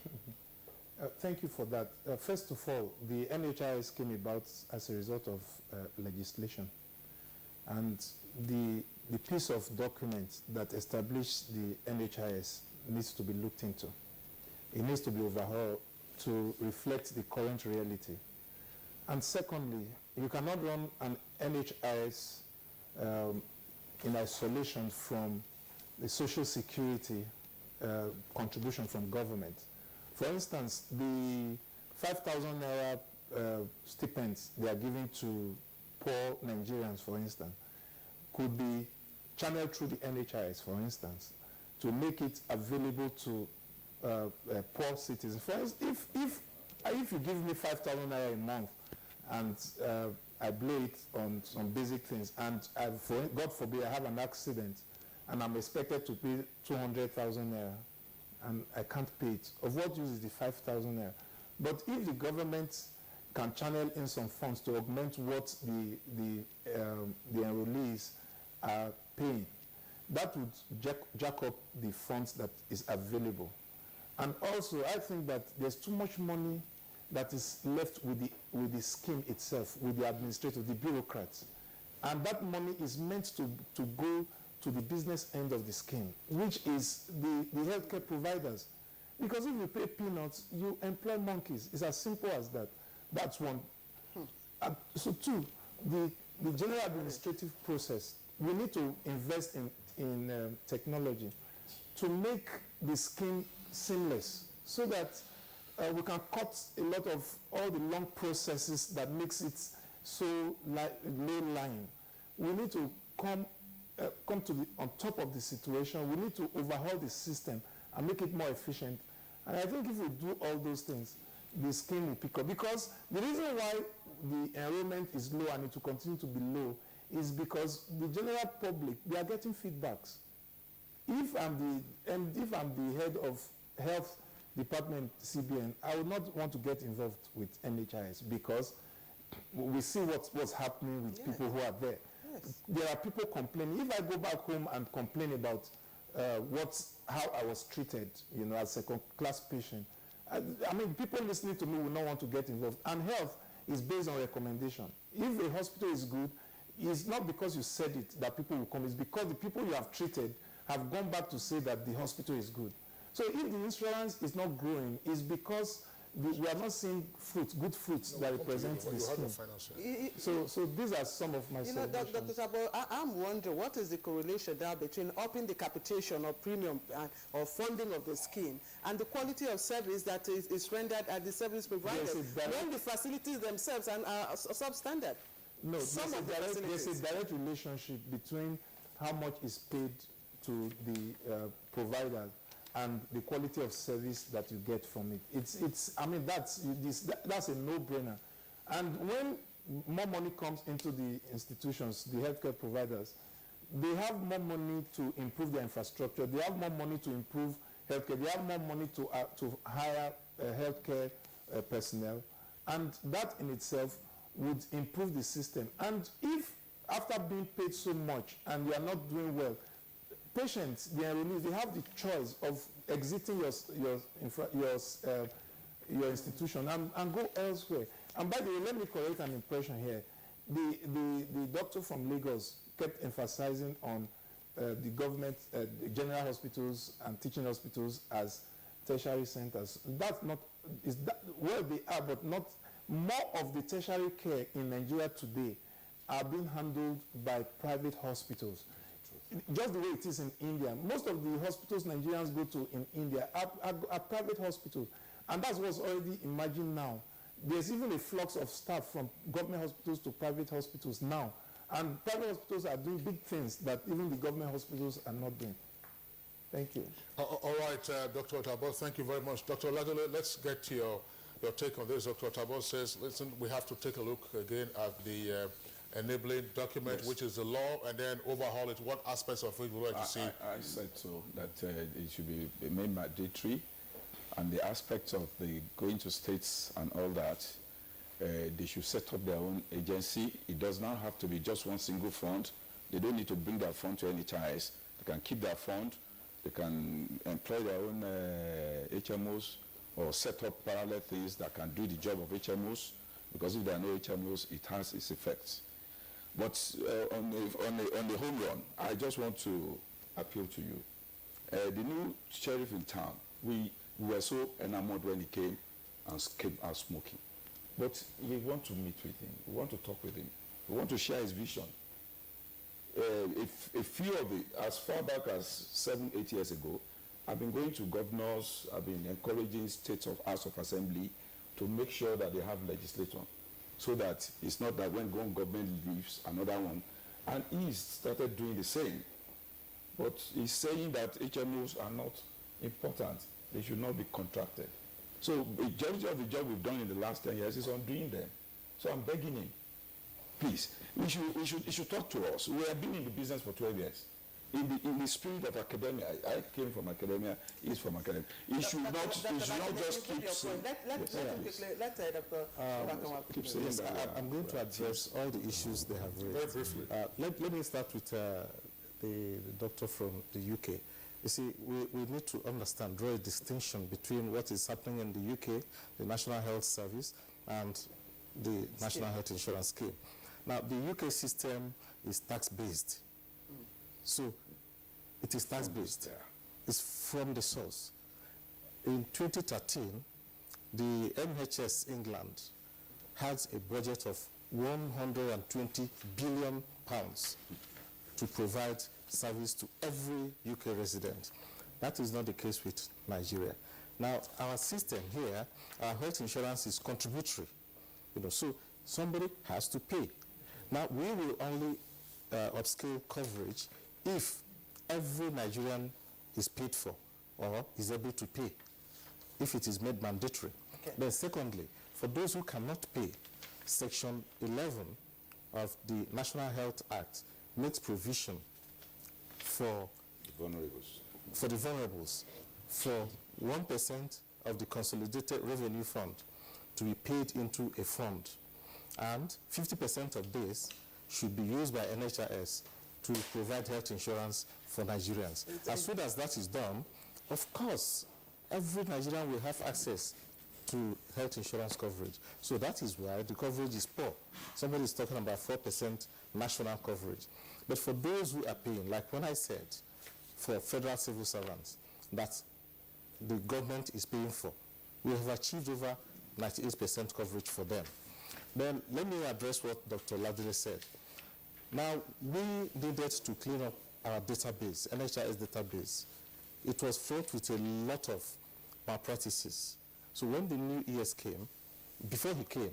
Thank you for that. First of all, the NHIS came about as a result of legislation. And the piece of document that established the NHIS needs to be looked into. It needs to be overhauled to reflect the current reality. And secondly, you cannot run an NHIS in isolation from the social security contribution from government. For instance, the 5,000 naira stipends they are giving to poor Nigerians, for instance, could be channeled through the NHIS, for instance, to make it available to poor citizens. For instance, if you give me 5,000 naira a month and I blow it on some basic things, and God forbid I have an accident and I'm expected to pay 200,000 naira, and I can't pay it, of what use is the 5,000 naira? But if the government can channel in some funds to augment what the enrollees are paying, that would jack up the funds that is available. And also, I think that there's too much money that is left with the scheme itself, with the administrators, the bureaucrats. And that money is meant to go to the business end of the scheme, which is the healthcare providers. Because if you pay peanuts, you employ monkeys. It's as simple as that. That's one. So two, the general administrative process, we need to invest in technology to make the scheme seamless so that we can cut a lot of all the long processes that makes it so low-lying. We need to come to on top of the situation. We need to overhaul the system and make it more efficient. And I think if we do all those things, the scheme will pick up. Because the reason why the enrollment is low and it will continue to be low is because the general public, they are getting feedbacks. If I'm the head of health department, CBN, I would not want to get involved with NHIS because we see what's happening with people who are there. Yes. There are people complaining. If I go back home and complain about how I was treated, as a second-class patient, I mean, people listening to me will not want to get involved. And health is based on recommendation. If a hospital is good, it's not because you said it that people will come. It's because the people you have treated have gone back to say that the hospital is good. So if the insurance is not growing, it's because we are not seeing good fruits that represent the scheme. So these are some of my suggestions. Dr. Sabo, I'm wondering, what is the correlation there between upping the capitation or premium or funding of the scheme and the quality of service that is rendered at the service providers when the facilities themselves are substandard? No, there's a direct relationship between how much is paid to the provider and the quality of service that you get from it. I mean, that's a no-brainer. And when more money comes into the institutions, the healthcare providers, they have more money to improve their infrastructure. They have more money to improve healthcare. They have more money to hire healthcare personnel. And that in itself would improve the system. And if after being paid so much and you are not doing well, patients, the enrollees, they have the choice of exiting your institution and go elsewhere. And by the way, let me correct an impression here. The doctor from Lagos kept emphasizing on the government, general hospitals and teaching hospitals as tertiary centers. That's not, well, they are, but not. More of the tertiary care in Nigeria today are being handled by private hospitals. Just the way it is in India. Most of the hospitals Nigerians go to in India are private hospitals. And that's what's already emerging now. There's even a flux of staff from government hospitals to private hospitals now. And private hospitals are doing big things that even the government hospitals are not doing. Thank you. All right, Dr. Otabor, thank you very much. Dr. Oladele, let's get to your take on this. Dr. Otabor says, listen, we have to take a look again at the enabling document, yes, which is the law, and then overhaul it. What aspects of it would you like to see? I said so, that it should be made mandatory, and the aspects of the going to states and all that, they should set up their own agency. It does not have to be just one single fund. They don't need to bring their fund to NHIS. They can keep their fund. They can employ their own HMOs or set up parallel things that can do the job of HMOs, because if there are no HMOs, it has its effects. But on the home run, I just want to appeal to you. The new sheriff in town, we were so enamored when he came and came out smoking. But we want to meet with him. We want to talk with him. We want to share his vision. A few of it, as far back as 7-8 years ago, I've been going to governors, I've been encouraging states of House of Assembly to make sure that they have legislation, so that it's not that when one government leaves, another one. And he started doing the same. But he's saying that HMOs are not important. They should not be contracted. So the majority of the job we've done in the last 10 years is on doing them. So I'm begging him, please, he should talk to us. We have been in the business for 12 years. In the spirit of academia, I came from academia, he's from academia. He should not just keep saying. I'm going to address all the issues they have raised. Very briefly. Let me start with the doctor from the UK. You see, we need to understand, draw a distinction between what is happening in the UK, the National Health Service, and the National Health Insurance Scheme. Now, the UK system is tax-based. So, it is tax-based. It's from the source. In 2013, the NHS England has a budget of £120 billion to provide service to every UK resident. That is not the case with Nigeria. Now, our system here, our health insurance is contributory. So somebody has to pay. Now, we will only upscale coverage if every Nigerian is paid for or is able to pay, if it is made mandatory. Okay. Then secondly, for those who cannot pay, Section 11 of the National Health Act makes provision for the vulnerables, for 1% of the Consolidated Revenue Fund to be paid into a fund, and 50% of this should be used by NHIS to provide health insurance for Nigerians. As soon as that is done, of course, every Nigerian will have access to health insurance coverage. So that is why the coverage is poor. Somebody is talking about 4% national coverage. But for those who are paying, like when I said, for federal civil servants, that the government is paying for, we have achieved over 98% coverage for them. Then let me address what Dr. Ladile said. Now, we needed to clean up our database, NHIS database. It was fraught with a lot of malpractices. So when the new ES came, before he came,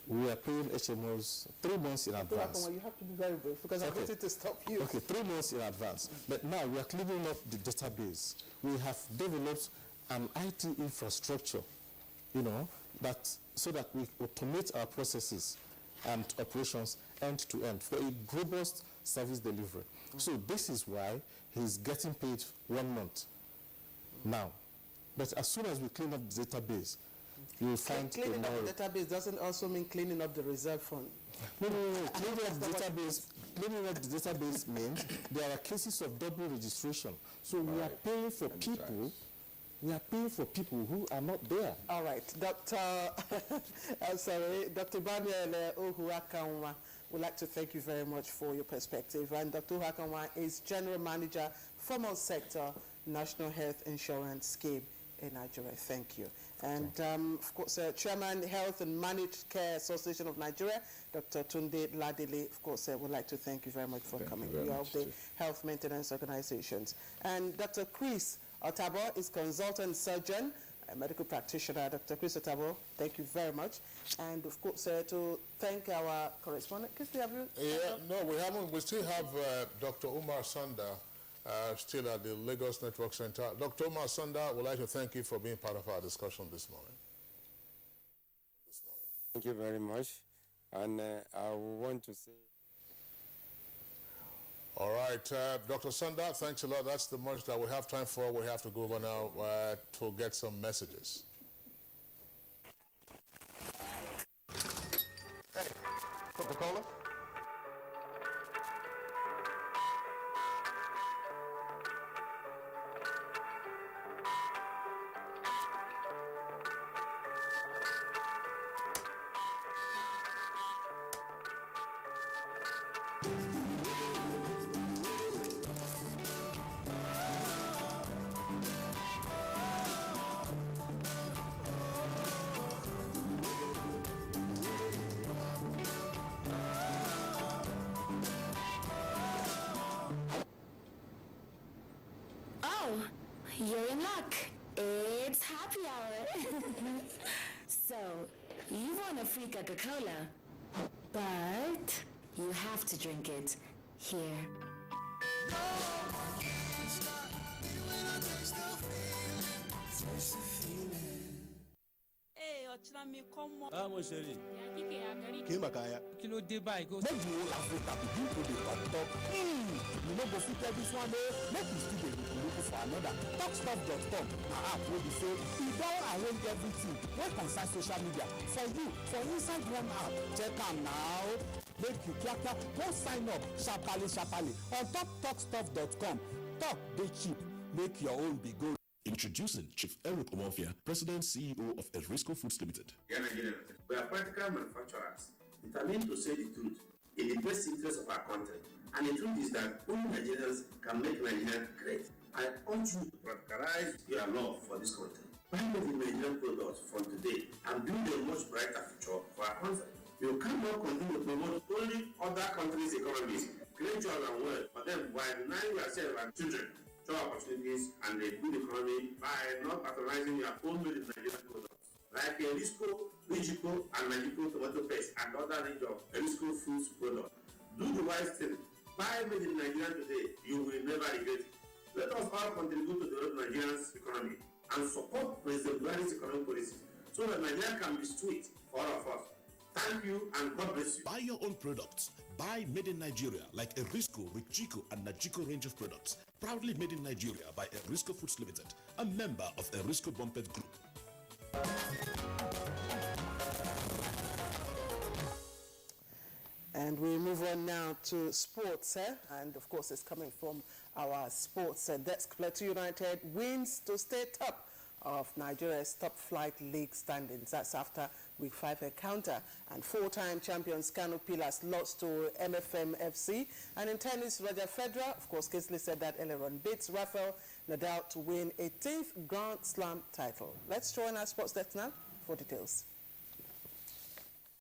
we were paying HMOs 3 months in advance. You have to be very brief because I wanted to stop you. Okay, 3 months in advance. But now we are cleaning up the database. We have developed an IT infrastructure, so that we automate our processes and operations end to end for a robust service delivery. So this is why he's getting paid 1 month now. But as soon as we clean up the database, you will find cleaning up the database doesn't also mean cleaning up the reserve fund. No. Cleaning up the database means there are cases of double registration. So we are paying for people. We are paying for people who are not there. All right, Dr. Baniele Ohuakanwa, we'd like to thank you very much for your perspective. And Dr. Ohuakanwa is General Manager, Formal Sector, National Health Insurance Scheme in Nigeria. Thank you. And of course, Chairman, Health and Managed Care Association of Nigeria, Dr. Tunde Ladele, of course, would like to thank you very much for coming. You are of the Health Maintenance Organizations. And Dr. Chris Otabor is Consultant Surgeon medical practitioner, Dr. Chris Otabo. Thank you very much. And of course, to thank our correspondent. Christy, have you? No, we haven't. We still have Dr. Umar Sanda still at the Lagos Network Center. Dr. Umar Sanda, would like to thank you for being part of our discussion this morning. Thank you very much. And I want to say... All right, Dr. Sanda, thanks a lot. That's the much that we have time for. We have to go over now to get some messages. Hey, Coca-Cola? You're in luck. It's happy hour. So, you want a free Coca-Cola, but you have to drink it here. Mon chéri. Kí ló dé báyìí go. Make the whole Africa begin to dey talk. You no go fit tell this one o. Make we still dey look for another. Talkstuff.com na app wey be say e don arrange everything wey concern social media for you for inside one app. Check am now. Make you kiaka go sign up sharparly on top talkstuff.com. Talk dey cheap. Make your own be gold. Introducing Chief Eric Omofia, President CEO of Erisco Foods Limited. Nigerians, we are practical manufacturers determined to say the truth in the best interest of our country. And the truth is that only Nigerians can make Nigeria great. I urge you to practicalize your love for this country. Buy made in Nigerian products from today and build a much brighter future for our country. You cannot continue to promote only other countries' economies, create jobs and wealth, but then while denying yourself and children job opportunities and a good economy by not patronizing your own made in Nigerian products like Erisco, Rijico, and Najico tomato paste and other range of Erisco foods products. Do the wise thing. Buy made in Nigeria today. You will never regret it. Let us all contribute to develop Nigeria's economy and support President Buhari's economic policies so that Nigeria can be sweet for all of us. Thank you and God bless you. Buy your own products. Buy made in Nigeria like Erisco, Richico, and Najiko range of products. Proudly made in Nigeria by Erisco Foods Limited, a member of Erisco Bumpet Group. And we move on now to sports, and of course it's coming from our sports desk. Plateau United wins to stay top of Nigeria's top flight league standings. That's after week 5 encounter. And 4-time champions Kano Pillars lost to MFM FC. And in tennis, Roger Federer, of course, Kingsley said that earlier on, beats Rafael Nadal to win a 10th Grand Slam title. Let's join our sports desk now for details.